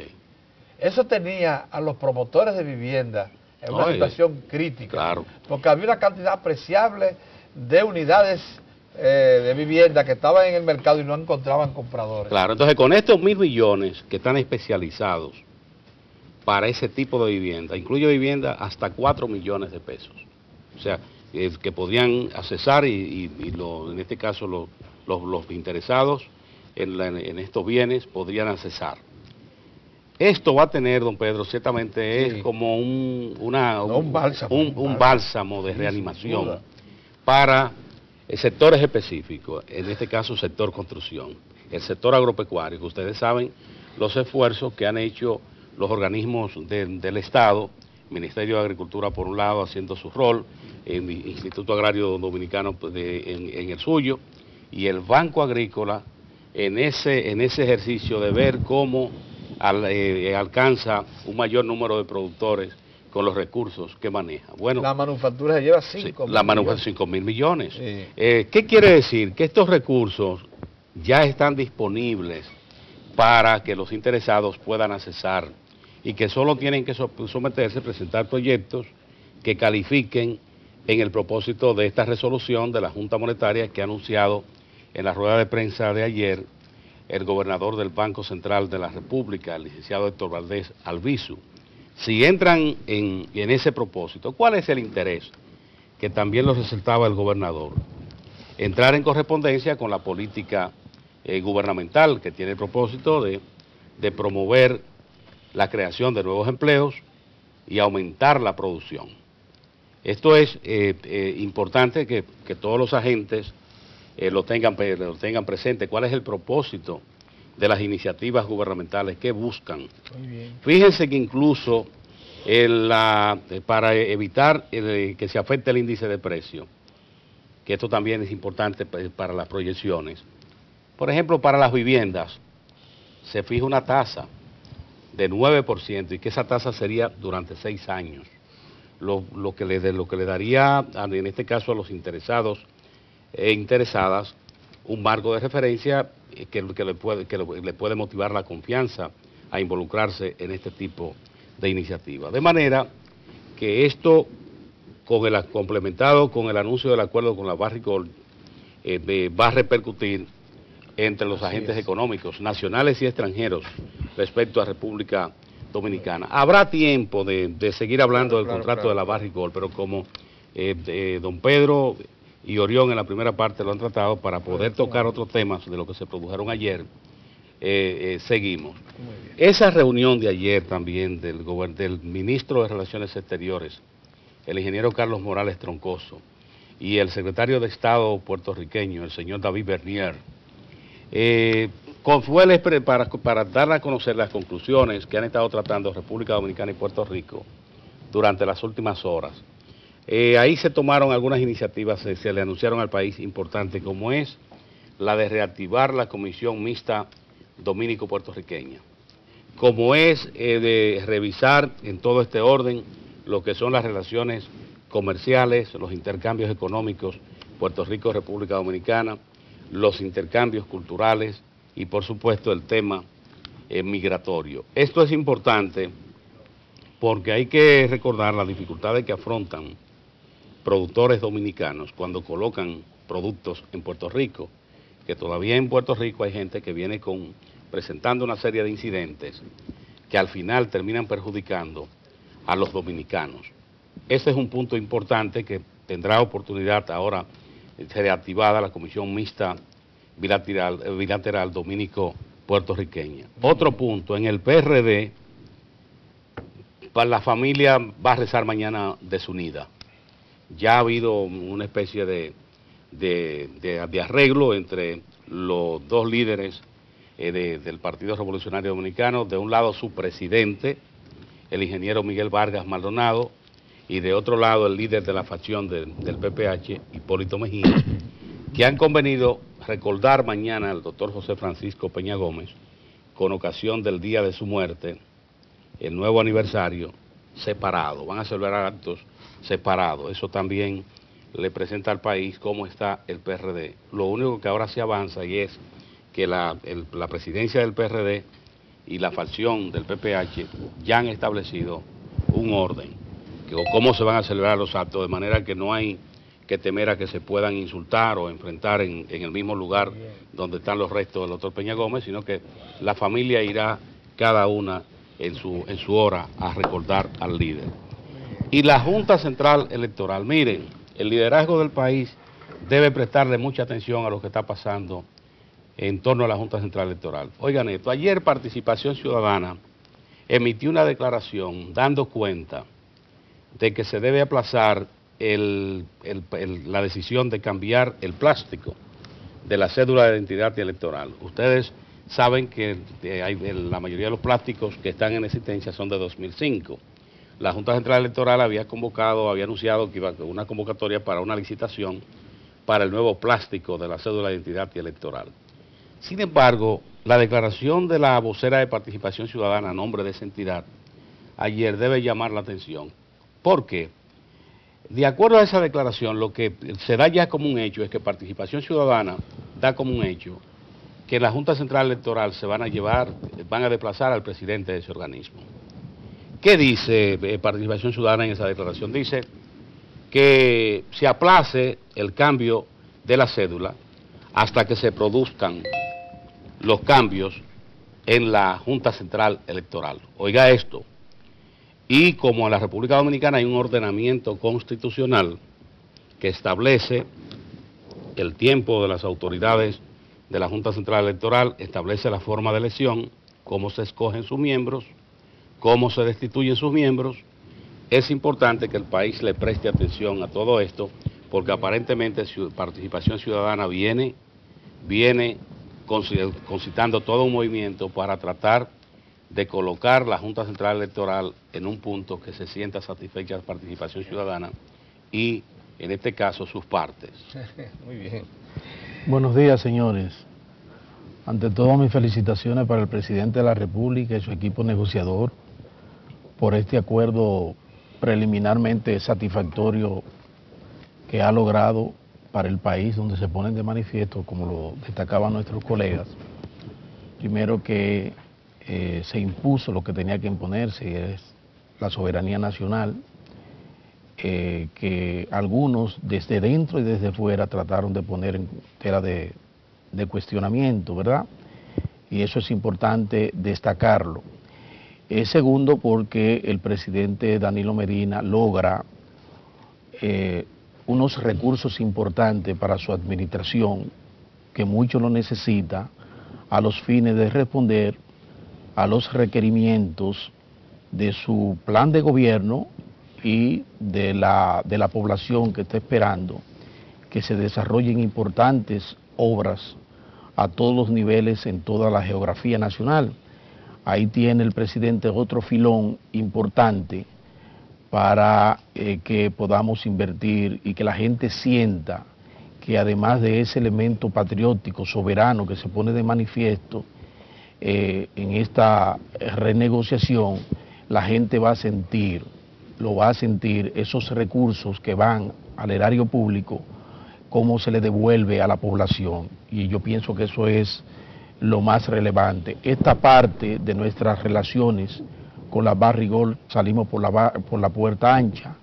Eso tenía a los promotores de vivienda en una situación crítica. Claro. Porque había una cantidad apreciable de unidades de vivienda que estaban en el mercado y no encontraban compradores. Claro, entonces con estos 1.000 millones que están especializados para ese tipo de vivienda, incluye vivienda hasta 4 millones de pesos. O sea, que podrían accesar en este caso los interesados en estos bienes podrían accesar. Esto va a tener, don Pedro, ciertamente es como un bálsamo de reanimación para sectores específicos, en este caso sector construcción, el sector agropecuario, que ustedes saben los esfuerzos que han hecho los organismos del Estado, Ministerio de Agricultura por un lado haciendo su rol, el Instituto Agrario Dominicano en el suyo, y el Banco Agrícola en ese ejercicio de ver cómo alcanza un mayor número de productores con los recursos que maneja. Bueno, la manufactura se lleva 5.000 millones. Sí. ¿Qué quiere decir? Que estos recursos ya están disponibles para que los interesados puedan accesar y que solo tienen que someterse, presentar proyectos que califiquen en el propósito de esta resolución de la Junta Monetaria que ha anunciado en la rueda de prensa de ayer el gobernador del Banco Central de la República, el licenciado Héctor Valdés Albizu. Si entran en ese propósito, ¿cuál es el interés? Que también lo resaltaba el gobernador. Entrar en correspondencia con la política gubernamental que tiene el propósito de promover la creación de nuevos empleos y aumentar la producción. Esto es importante que todos los agentes lo tengan presente. ¿Cuál es el propósito de las iniciativas gubernamentales que buscan? Muy bien. Fíjense que incluso para evitar que se afecte el índice de precio, que esto también es importante para las proyecciones, por ejemplo, para las viviendas, se fija una tasa de 9% y que esa tasa sería durante 6 años, lo que le daría, en este caso, a los interesados e interesadas, un marco de referencia que le puede motivar la confianza a involucrarse en este tipo de iniciativas. De manera que esto, complementado con el anuncio del acuerdo con la Barrick-Gold, va a repercutir entre los agentes económicos nacionales y extranjeros respecto a República Dominicana. Habrá tiempo de seguir hablando del contrato de la Barrick-Gold, pero como don Pedro y Orión en la primera parte lo han tratado, para poder tocar otros temas de lo que se produjeron ayer, seguimos. Esa reunión de ayer también del ministro de Relaciones Exteriores, el ingeniero Carlos Morales Troncoso, y el secretario de Estado puertorriqueño, el señor David Bernier, fue para dar a conocer las conclusiones que han estado tratando República Dominicana y Puerto Rico durante las últimas horas. Ahí se tomaron algunas iniciativas, se le anunciaron al país importantes, como es la de reactivar la Comisión Mixta Dominico-Puertorriqueña, como es de revisar en todo este orden lo que son las relaciones comerciales, los intercambios económicos Puerto Rico-República Dominicana, los intercambios culturales y por supuesto el tema migratorio. Esto es importante porque hay que recordar las dificultades que afrontan productores dominicanos cuando colocan productos en Puerto Rico, que todavía en Puerto Rico hay gente que viene presentando una serie de incidentes que al final terminan perjudicando a los dominicanos. ese es un punto importante que tendrá oportunidad ahora de reactivada la Comisión Mixta bilateral dominico-puertorriqueña. Otro punto, en el PRD, la familia va a rezar mañana desunida. Ya ha habido una especie de arreglo entre los dos líderes del Partido Revolucionario Dominicano, de un lado su presidente, el ingeniero Miguel Vargas Maldonado, y de otro lado el líder de la facción del PPH, Hipólito Mejía, que han convenido recordar mañana al doctor José Francisco Peña Gómez, con ocasión del día de su muerte, el nuevo aniversario, separado. Van a celebrar actos separados. Eso también le presenta al país cómo está el PRD. Lo único que ahora se avanza y es que la presidencia del PRD y la facción del PPH ya han establecido un orden, o cómo se van a celebrar los actos, de manera que no hay que temer a que se puedan insultar o enfrentar en el mismo lugar donde están los restos del doctor Peña Gómez, sino que la familia irá cada una en su hora a recordar al líder. Y la Junta Central Electoral, miren, el liderazgo del país debe prestarle mucha atención a lo que está pasando en torno a la Junta Central Electoral. Oigan esto, ayer Participación Ciudadana emitió una declaración dando cuenta de que se debe aplazar la decisión de cambiar el plástico de la cédula de identidad electoral. Ustedes saben que la mayoría de los plásticos que están en existencia son de 2005. La Junta Central Electoral había anunciado que iba a una convocatoria para una licitación para el nuevo plástico de la cédula de identidad electoral. Sin embargo, la declaración de la vocera de Participación Ciudadana a nombre de esa entidad ayer debe llamar la atención. ¿Por qué? De acuerdo a esa declaración, lo que se da ya como un hecho es que Participación Ciudadana da como un hecho que la Junta Central Electoral van a desplazar al presidente de ese organismo. ¿Qué dice Participación Ciudadana en esa declaración? Dice que se aplace el cambio de la cédula hasta que se produzcan los cambios en la Junta Central Electoral. Oiga esto. Y como en la República Dominicana hay un ordenamiento constitucional que establece el tiempo de las autoridades de la Junta Central Electoral, establece la forma de elección, cómo se escogen sus miembros, cómo se destituyen sus miembros, es importante que el país le preste atención a todo esto, porque aparentemente Participación Ciudadana viene concitando todo un movimiento para tratar de colocar la Junta Central Electoral en un punto que se sienta satisfecha la Participación Ciudadana y, en este caso, sus partes. Muy bien. Buenos días, señores. Ante todo, mis felicitaciones para el presidente de la República y su equipo negociador por este acuerdo preliminarmente satisfactorio que ha logrado para el país, donde se ponen de manifiesto, como lo destacaban nuestros colegas, primero que se impuso lo que tenía que imponerse, y es la soberanía nacional, que algunos desde dentro y desde fuera trataron de poner en tela de cuestionamiento, ¿verdad? Y eso es importante destacarlo. Segundo, porque el presidente Danilo Medina logra unos recursos importantes para su administración, que mucho lo necesita, a los fines de responder a los requerimientos de su plan de gobierno y de la población que está esperando que se desarrollen importantes obras a todos los niveles en toda la geografía nacional. Ahí tiene el presidente otro filón importante para que podamos invertir y que la gente sienta que además de ese elemento patriótico, soberano que se pone de manifiesto en esta renegociación, la gente va a sentir esos recursos que van al erario público, cómo se le devuelve a la población. Y yo pienso que eso es lo más relevante. Esta parte de nuestras relaciones con la Barrigold, salimos por la puerta ancha.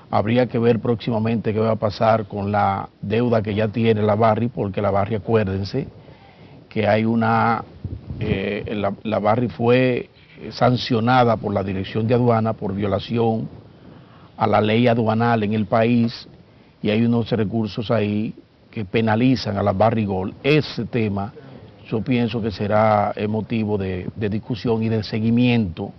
Habría que ver próximamente qué va a pasar con la deuda que ya tiene la Barri, porque la Barri, acuérdense, que hay la Barri fue sancionada por la Dirección de Aduana por violación a la ley aduanal en el país y hay unos recursos ahí que penalizan a la barrigol. Ese tema yo pienso que será motivo de discusión y de seguimiento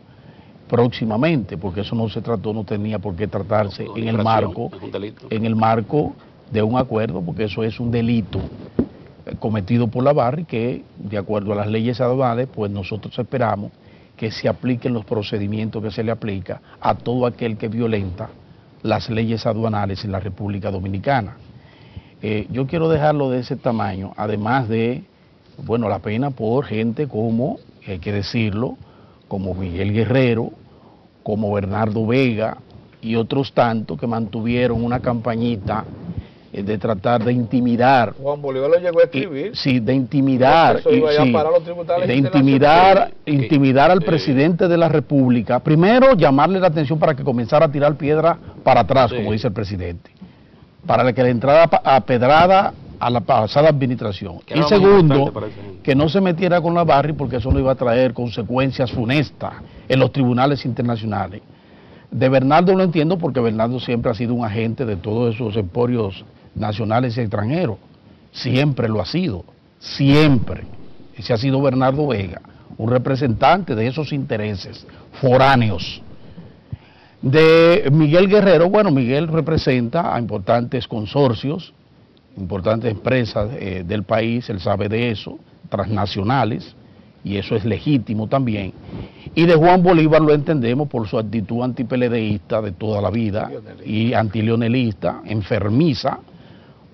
próximamente, porque eso no se trató, no tenía por qué tratarse en el marco de un acuerdo, porque eso es un delito cometido por la Barri que, de acuerdo a las leyes aduanales, pues nosotros esperamos que se apliquen los procedimientos que se le aplica a todo aquel que violenta las leyes aduanales en la República Dominicana. Yo quiero dejarlo de ese tamaño, además de, bueno, la pena por gente como, hay que decirlo, como Miguel Guerrero, como Bernardo Vega y otros tantos que mantuvieron una campañita de tratar de intimidar. Juan Bolívar lo llegó a escribir. Sí, de intimidar. Intimidar al presidente de la República. Primero, llamarle la atención para que comenzara a tirar piedra para atrás, como dice el presidente. Para que le entrara a pedrada a la pasada administración. Y segundo, que no se metiera con la Barri porque eso no iba a traer consecuencias funestas en los tribunales internacionales. De Bernardo lo entiendo porque Bernardo siempre ha sido un agente de todos esos emporios nacionales y extranjeros. Siempre lo ha sido, siempre. Ese ha sido Bernardo Vega, un representante de esos intereses foráneos. De Miguel Guerrero, bueno, Miguel representa a importantes consorcios, importantes empresas del país, él sabe de eso, transnacionales, y eso es legítimo también. Y de Juan Bolívar lo entendemos por su actitud antipeledeísta de toda la vida y antileonelista, enfermiza.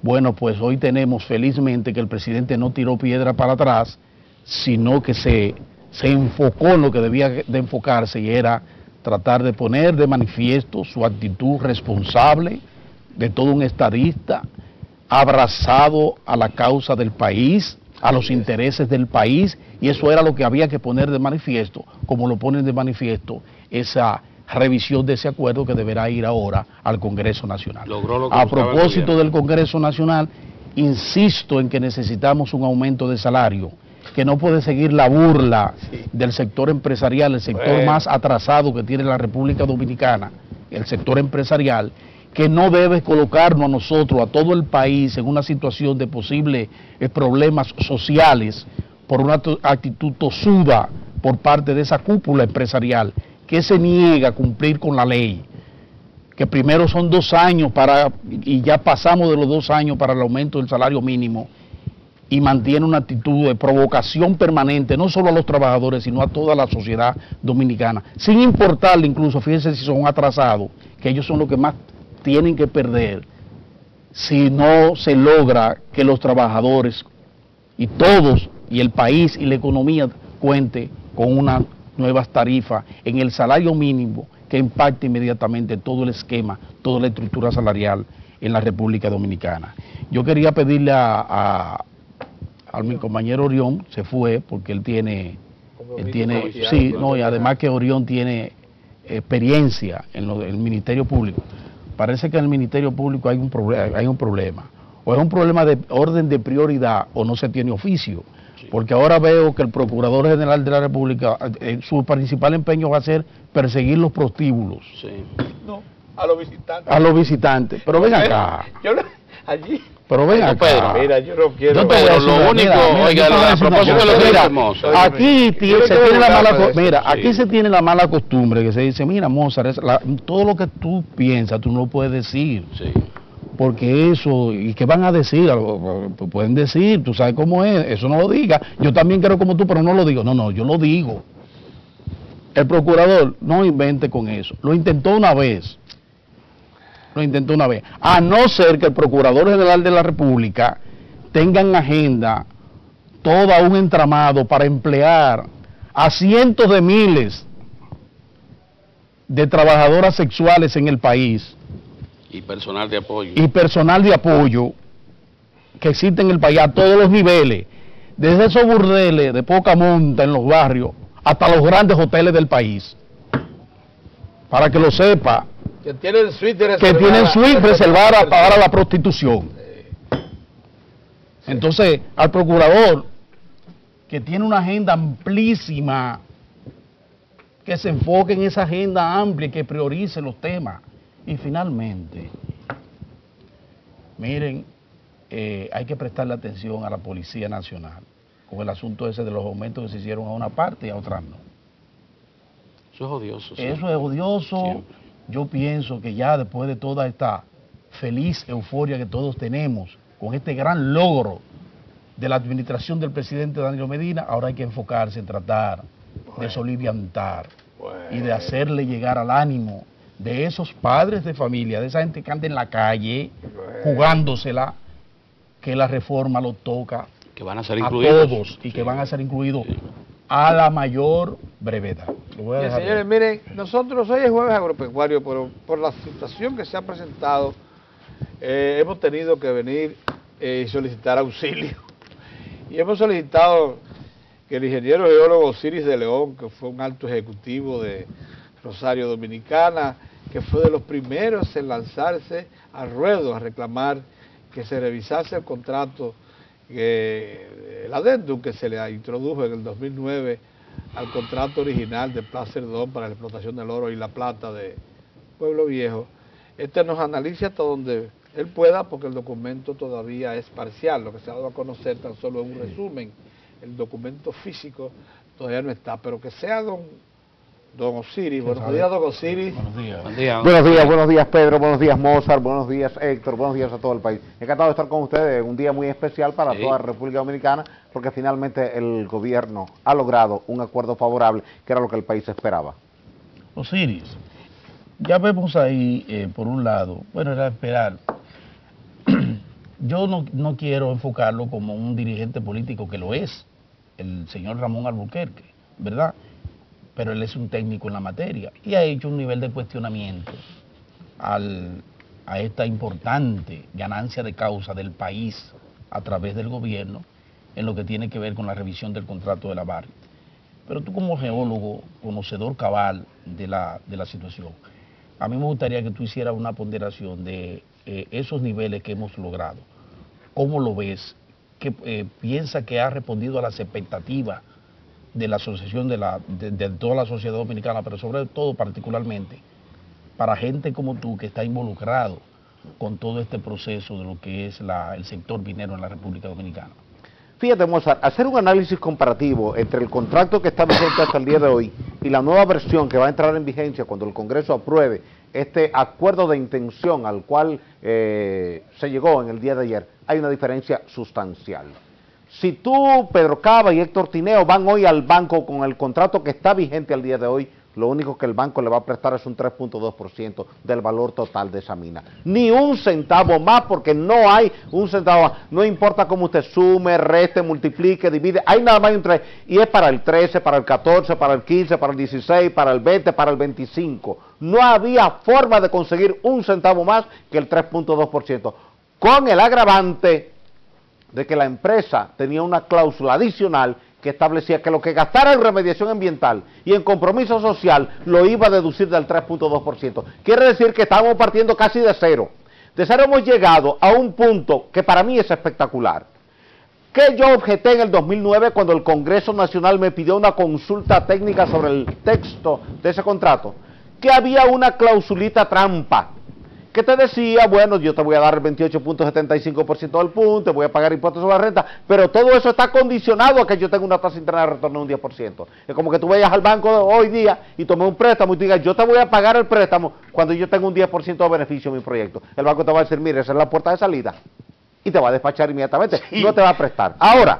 Bueno, pues hoy tenemos felizmente que el presidente no tiró piedra para atrás, sino que se enfocó en lo que debía de enfocarse y era tratar de poner de manifiesto su actitud responsable de todo un estadista, abrazado a la causa del país, a los intereses del país, y eso era lo que había que poner de manifiesto, como lo ponen de manifiesto esa revisión de ese acuerdo que deberá ir ahora al Congreso Nacional. A propósito del Congreso Nacional, insisto en que necesitamos un aumento de salario, que no puede seguir la burla del sector empresarial, el sector más atrasado que tiene la República Dominicana, el sector empresarial, que no debe colocarnos a nosotros, a todo el país, en una situación de posibles problemas sociales por una actitud tosuda por parte de esa cúpula empresarial que se niega a cumplir con la ley, que primero son 2 años y ya pasamos de los 2 años para el aumento del salario mínimo, y mantiene una actitud de provocación permanente, no solo a los trabajadores, sino a toda la sociedad dominicana, sin importarle incluso, fíjense si son atrasados, que ellos son los que más tienen que perder si no se logra que los trabajadores y todos, y el país y la economía cuente con unas nuevas tarifas en el salario mínimo que impacte inmediatamente todo el esquema, toda la estructura salarial en la República Dominicana. Yo quería pedirle a mi compañero Orión, se fue porque él tiene sí, no, y además que Orión tiene experiencia en el Ministerio Público. Parece que en el Ministerio Público hay un problema, o es un problema de orden de prioridad o no se tiene oficio, porque ahora veo que el Procurador General de la República, su principal empeño va a ser perseguir los prostíbulos. Sí. No, a los visitantes. A los visitantes, pero ven acá. Allí. Pero ven acá. Pedro, mira, yo no quiero. Pero lo único, oiga, a propósito de lo que decimos. Aquí se tiene la mala costumbre que se dice, mira, Mozart, todo lo que tú piensas, tú no lo puedes decir. Sí. Porque eso, ¿y qué van a decir? Pueden decir, tú sabes cómo es, eso no lo diga. Yo también quiero como tú, pero no lo digo. No, yo lo digo. El procurador no invente con eso. Lo intentó una vez. A no ser que el Procurador General de la República tenga en agenda todo un entramado para emplear a cientos de miles de trabajadoras sexuales en el país. Y personal de apoyo. Que existe en el país a todos los niveles, desde esos burdeles de poca monta en los barrios hasta los grandes hoteles del país. Para que lo sepa. Que tienen suite reservada para la prostitución. Entonces, al procurador, que tiene una agenda amplísima, que se enfoque en esa agenda amplia y que priorice los temas Y finalmente, miren, hay que prestarle atención a la Policía Nacional con el asunto ese de los aumentos que se hicieron a una parte y a otras no. Eso es odioso. Eso es odioso. Siempre. Yo pienso que ya después de toda esta feliz euforia que todos tenemos, con este gran logro de la administración del presidente Danilo Medina, ahora hay que enfocarse en tratar de soliviantar y de hacerle llegar al ánimo de esos padres de familia, de esa gente que anda en la calle jugándosela, que la reforma lo toca Que van a ser a incluidos. todos y que van a ser incluidos a la mayor brevedad. Lo voy a Bien, dejar señores, ahí. miren, nosotros hoy es jueves agropecuario, pero por la situación que se ha presentado, hemos tenido que venir y solicitar auxilio. Y hemos solicitado que el ingeniero geólogo Osiris de León, que fue un alto ejecutivo de Rosario Dominicana, que fue de los primeros en lanzarse al ruedo a reclamar que se revisase el contrato, el adendum que se le introdujo en el 2009 al contrato original de Placer Dome para la explotación del oro y la plata de Pueblo Viejo. Nos analice hasta donde él pueda, porque el documento todavía es parcial. Lo que se ha dado a conocer tan solo es un resumen. El documento físico todavía no está, pero que sea don Osiris. Buenos días, don Osiris. Buenos días. Buen día. Buenos días Pedro, buenos días Mozart, buenos días Héctor, buenos días a todo el país. Encantado de estar con ustedes, un día muy especial para toda la República Dominicana, porque finalmente el gobierno ha logrado un acuerdo favorable, que era lo que el país esperaba. Osiris, ya vemos ahí, por un lado, bueno, era esperar. Yo no quiero enfocarlo como un dirigente político, que lo es, el señor Ramón Albuquerque, ¿verdad? Pero él es un técnico en la materia y ha hecho un nivel de cuestionamiento a esta importante ganancia de causa del país a través del gobierno en lo que tiene que ver con la revisión del contrato de la Barrick. Pero tú, como geólogo, conocedor cabal de la situación, a mí me gustaría que tú hicieras una ponderación de esos niveles que hemos logrado. ¿Cómo lo ves? ¿Qué piensa que ha respondido a las expectativas de la asociación, de toda la sociedad dominicana, pero sobre todo particularmente para gente como tú, que está involucrado con todo este proceso de lo que es el sector minero en la República Dominicana? Fíjate, Mozart, hacer un análisis comparativo entre el contrato que está vigente hasta el día de hoy y la nueva versión que va a entrar en vigencia cuando el Congreso apruebe este acuerdo de intención al cual se llegó en el día de ayer, hay una diferencia sustancial. Si tú, Pedro Cava y Héctor Tineo van hoy al banco con el contrato que está vigente al día de hoy, lo único que el banco le va a prestar es un 3.2% del valor total de esa mina. Ni un centavo más, porque no hay un centavo más. No importa cómo usted sume, reste, multiplique, divide, hay nada más un 3. Y es para el 13, para el 14, para el 15, para el 16, para el 20, para el 25. No había forma de conseguir un centavo más que el 3.2%. Con el agravante de que la empresa tenía una cláusula adicional que establecía que lo que gastara en remediación ambiental y en compromiso social lo iba a deducir del 3.2%. Quiere decir que estamos partiendo casi de cero. De cero hemos llegado a un punto que para mí es espectacular. Que yo objeté en el 2009 cuando el Congreso Nacional me pidió una consulta técnica sobre el texto de ese contrato, que había una clausulita trampa que te decía, bueno, yo te voy a dar el 28.75% del punto, te voy a pagar impuestos sobre la renta, pero todo eso está condicionado a que yo tenga una tasa interna de retorno de un 10%. Es como que tú vayas al banco hoy día y tomes un préstamo y tú digas, yo te voy a pagar el préstamo cuando yo tenga un 10% de beneficio en mi proyecto. El banco te va a decir, mire, esa es la puerta de salida, y te va a despachar inmediatamente, no te va a prestar. Ahora,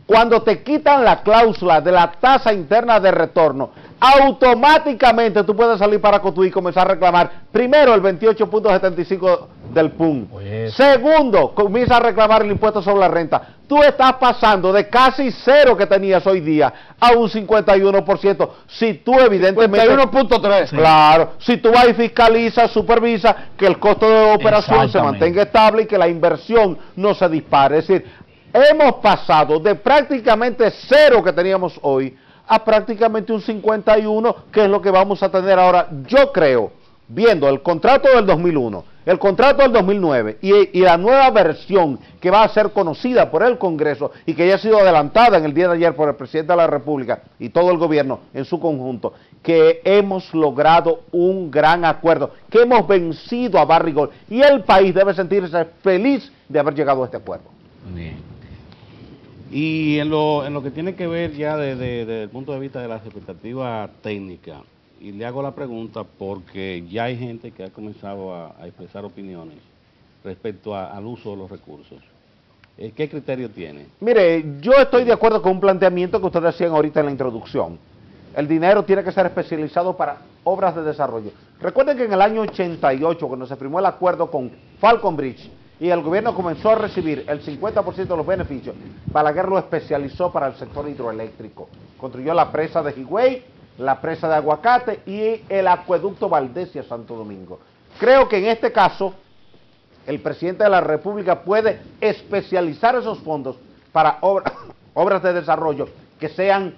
cuando te quitan la cláusula de la tasa interna de retorno, automáticamente tú puedes salir para Cotuí y comenzar a reclamar, primero, el 28.75 del PUN. Pues, segundo, comienza a reclamar el impuesto sobre la renta. Tú estás pasando de casi cero que tenías hoy día a un 51%. Si tú evidentemente... 51.3. Claro, si tú vas y fiscalizas, supervisas que el costo de operación se mantenga estable y que la inversión no se dispare. Es decir, hemos pasado de prácticamente cero que teníamos hoy a prácticamente un 51, que es lo que vamos a tener ahora. Yo creo, viendo el contrato del 2001, el contrato del 2009 y la nueva versión que va a ser conocida por el Congreso y que ya ha sido adelantada en el día de ayer por el presidente de la República y todo el gobierno en su conjunto, que hemos logrado un gran acuerdo, que hemos vencido a Barrigol y el país debe sentirse feliz de haber llegado a este acuerdo. Bien. Y en lo que tiene que ver ya desde el punto de vista de las expectativas técnicas, y le hago la pregunta porque ya hay gente que ha comenzado a expresar opiniones respecto al uso de los recursos. ¿Qué criterio tiene? Mire, yo estoy de acuerdo con un planteamiento que ustedes hacían ahorita en la introducción. El dinero tiene que ser especializado para obras de desarrollo. Recuerden que en el año 88, cuando se firmó el acuerdo con Falcon Bridge, y el gobierno comenzó a recibir el 50% de los beneficios, Balaguer lo especializó para el sector hidroeléctrico. Construyó la presa de Higüey, la presa de Aguacate y el acueducto Valdesia Santo Domingo. Creo que en este caso el presidente de la República puede especializar esos fondos para obras de desarrollo que sean,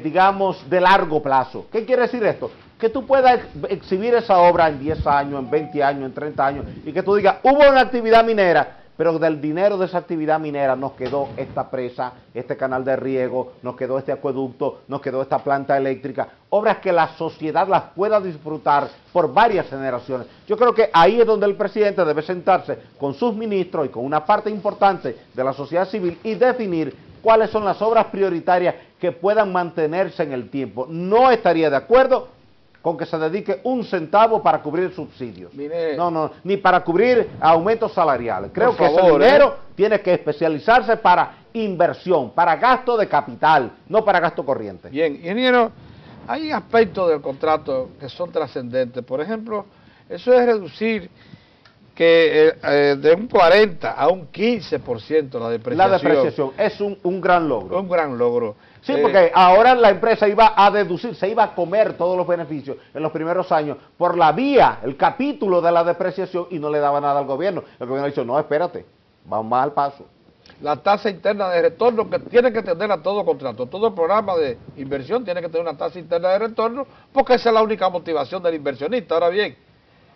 digamos, de largo plazo. ¿Qué quiere decir esto? Que tú puedas exhibir esa obra en 10 años, en 20 años, en 30 años, y que tú digas, hubo una actividad minera, pero del dinero de esa actividad minera nos quedó esta presa, este canal de riego, nos quedó este acueducto, nos quedó esta planta eléctrica, obras que la sociedad las pueda disfrutar por varias generaciones. Yo creo que ahí es donde el presidente debe sentarse con sus ministros y con una parte importante de la sociedad civil y definir cuáles son las obras prioritarias que puedan mantenerse en el tiempo. No estaría de acuerdo con que se dedique un centavo para cubrir subsidios. Mire, no, ni para cubrir aumentos salariales. Creo que ese favor, dinero tiene que especializarse para inversión, para gasto de capital, no para gasto corriente. Bien, ingeniero, hay aspectos del contrato que son trascendentes. Por ejemplo, eso es reducir que de un 40 a un 15% la depreciación. La depreciación es un gran logro. Un gran logro. Sí, porque ahora la empresa iba a deducir, se iba a comer todos los beneficios en los primeros años por la vía, el capítulo de la depreciación y no le daba nada al gobierno. El gobierno ha dicho, no, espérate, vamos más al paso. La tasa interna de retorno que tiene que tener a todo contrato, todo programa de inversión tiene que tener una tasa interna de retorno porque esa es la única motivación del inversionista. Ahora bien,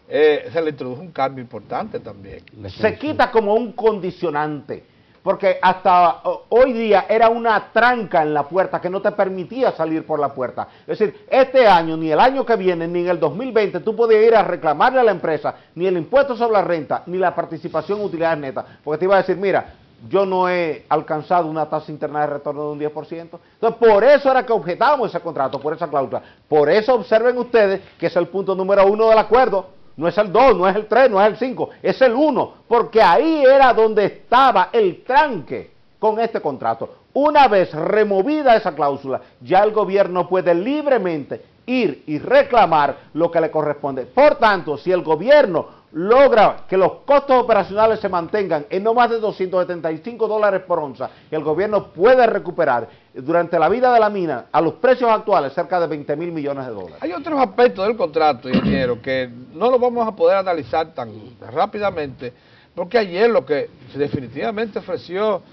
se le introdujo un cambio importante también. Se quita como un condicionante, porque hasta hoy día era una tranca en la puerta que no te permitía salir por la puerta. Es decir, este año, ni el año que viene, ni en el 2020, tú podías ir a reclamarle a la empresa ni el impuesto sobre la renta, ni la participación en utilidades netas, porque te iba a decir, mira, yo no he alcanzado una tasa interna de retorno de un 10%. Entonces, por eso era que objetábamos ese contrato, por esa cláusula. Por eso observen ustedes que es el punto número 1 del acuerdo. No es el 2, no es el 3, no es el 5, es el 1, porque ahí era donde estaba el tranque con este contrato. Una vez removida esa cláusula, ya el gobierno puede libremente ir y reclamar lo que le corresponde. Por tanto, si el gobierno logra que los costos operacionales se mantengan en no más de $275 por onza, el gobierno puede recuperar durante la vida de la mina a los precios actuales cerca de $20.000 millones. Hay otros aspectos del contrato, ingeniero, que no lo vamos a poder analizar tan rápidamente, porque ayer lo que definitivamente ofreció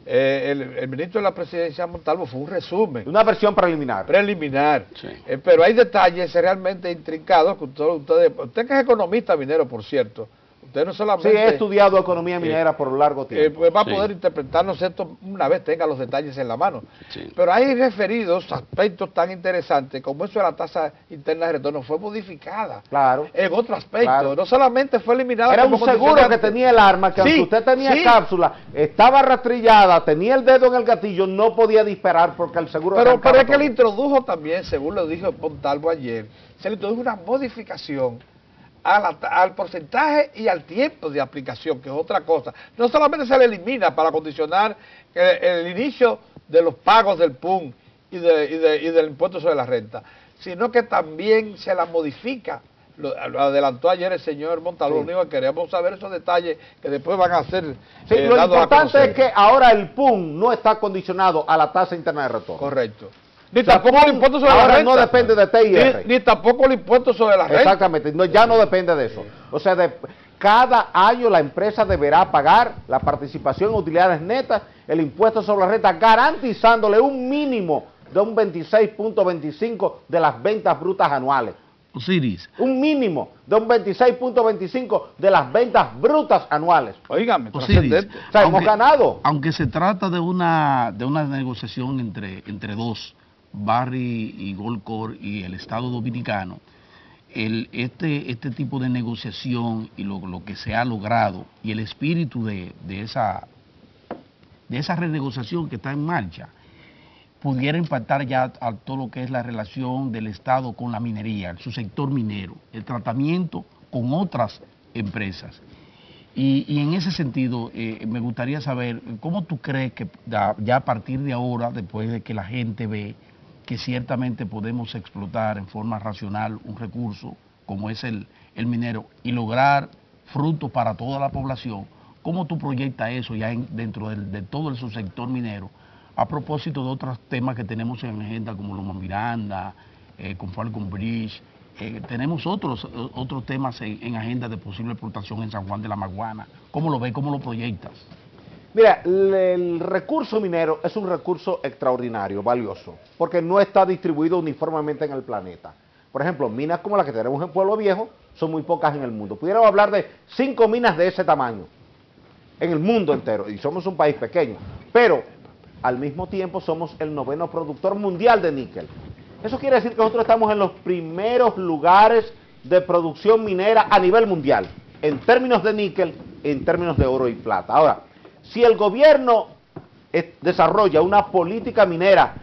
el ministro de la Presidencia, Montalvo, fue un resumen. Una versión preliminar. Sí. Pero hay detalles realmente intrincados que usted que es economista minero, por cierto, usted no solamente... Sí, he estudiado economía minera por un largo tiempo. Pues va a poder interpretarnos esto una vez tenga los detalles en la mano. Sí. Pero hay referidos aspectos tan interesantes como eso de la tasa interna de retorno fue modificada. Claro. En otro aspecto. Claro. No solamente fue eliminada. Era un seguro que tenía el arma, que aunque usted tenía cápsula, estaba rastrillada, tenía el dedo en el gatillo, no podía disparar porque el seguro... Pero es que le introdujo también, según lo dijo Montalvo ayer, se le introdujo una modificación al porcentaje y al tiempo de aplicación, que es otra cosa. No solamente se le elimina para condicionar el inicio de los pagos del PUN y del impuesto sobre la renta, sino que también se la modifica. Lo adelantó ayer el señor Montalvo. Lo único que queremos saber esos detalles que después van a ser lo importante es que ahora el PUN no está condicionado a la tasa interna de retorno. Correcto. Ni tampoco el impuesto sobre la renta. No depende de TIR. Ni tampoco el impuesto sobre la renta. Exactamente, ya no depende de eso. O sea, cada año la empresa deberá pagar la participación en utilidades netas, el impuesto sobre la renta, garantizándole un mínimo de un 26.25 de las ventas brutas anuales. Osiris. Un mínimo de un 26.25 de las ventas brutas anuales. Óigame, Osiris, trascendente. O sea, hemos ganado. Aunque se trata de una negociación entre dos, Barry y Goldcorp y el Estado Dominicano, este tipo de negociación y lo que se ha logrado y el espíritu de esa renegociación que está en marcha, pudiera impactar ya a todo lo que es la relación del Estado con la minería, su sector minero, el tratamiento con otras empresas. Y en ese sentido, me gustaría saber, ¿cómo tú crees que ya a partir de ahora, después de que la gente ve que ciertamente podemos explotar en forma racional un recurso como es el minero y lograr frutos para toda la población, cómo tú proyectas eso ya dentro de todo el subsector minero, a propósito de otros temas que tenemos en agenda como Loma Miranda, con Falcon Bridge, tenemos otros temas en agenda de posible explotación en San Juan de la Maguana? ¿Cómo lo ves? ¿Cómo lo proyectas? Mira, el recurso minero es un recurso extraordinario, valioso, porque no está distribuido uniformemente en el planeta. Por ejemplo, minas como la que tenemos en Pueblo Viejo son muy pocas en el mundo. Pudiéramos hablar de 5 minas de ese tamaño en el mundo entero, y somos un país pequeño, pero al mismo tiempo somos el 9º productor mundial de níquel. Eso quiere decir que nosotros estamos en los primeros lugares de producción minera a nivel mundial, en términos de níquel, en términos de oro y plata. Ahora, si el gobierno desarrolla una política minera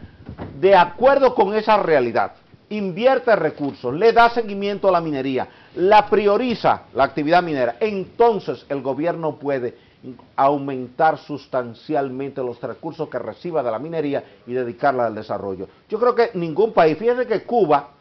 de acuerdo con esa realidad, invierte recursos, le da seguimiento a la minería, la prioriza la actividad minera, entonces el gobierno puede aumentar sustancialmente los recursos que reciba de la minería y dedicarla al desarrollo. Yo creo que ningún país, fíjense que Cuba,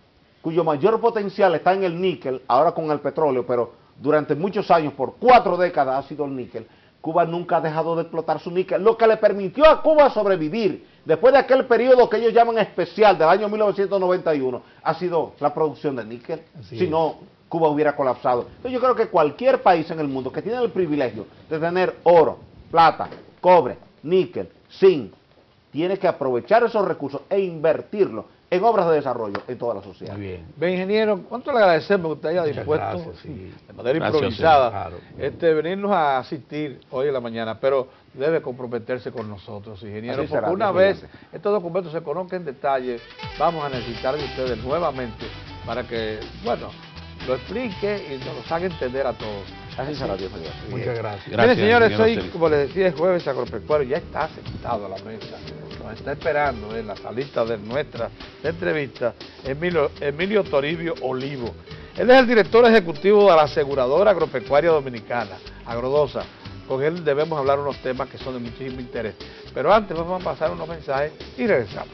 cuyo mayor potencial está en el níquel, ahora con el petróleo, pero durante muchos años, por 4 décadas ha sido el níquel, Cuba nunca ha dejado de explotar su níquel, lo que le permitió a Cuba sobrevivir después de aquel periodo que ellos llaman especial del año 1991, ha sido la producción de níquel. Si no, Cuba hubiera colapsado. Entonces yo creo que cualquier país en el mundo que tiene el privilegio de tener oro, plata, cobre, níquel, zinc, tiene que aprovechar esos recursos e invertirlos en obras de desarrollo en toda la sociedad. Muy bien. Bien, ingeniero, ¿cuánto le agradecemos que usted haya dispuesto, gracias, sí. de manera Gracias, improvisada, claro. venirnos a asistir hoy en la mañana, pero debe comprometerse con nosotros, ingeniero, Así será, porque una Dios vez mediante. estos documentos se conozcan en detalle, vamos a necesitar de ustedes nuevamente para que, bueno, lo explique y nos los haga entender a todos. Así será, Dios mediante. Muchas gracias. Miren, señores, ingeniero hoy, Celis. como les decía, el jueves agropecuario ya está sentado a la mesa. Nos está esperando en la salita de nuestra entrevista Emilio Toribio Olivo. Él es el director ejecutivo de la aseguradora agropecuaria dominicana, Agrodosa. Con él debemos hablar unos temas que son de muchísimo interés. Pero antes vamos a pasar unos mensajes y regresamos.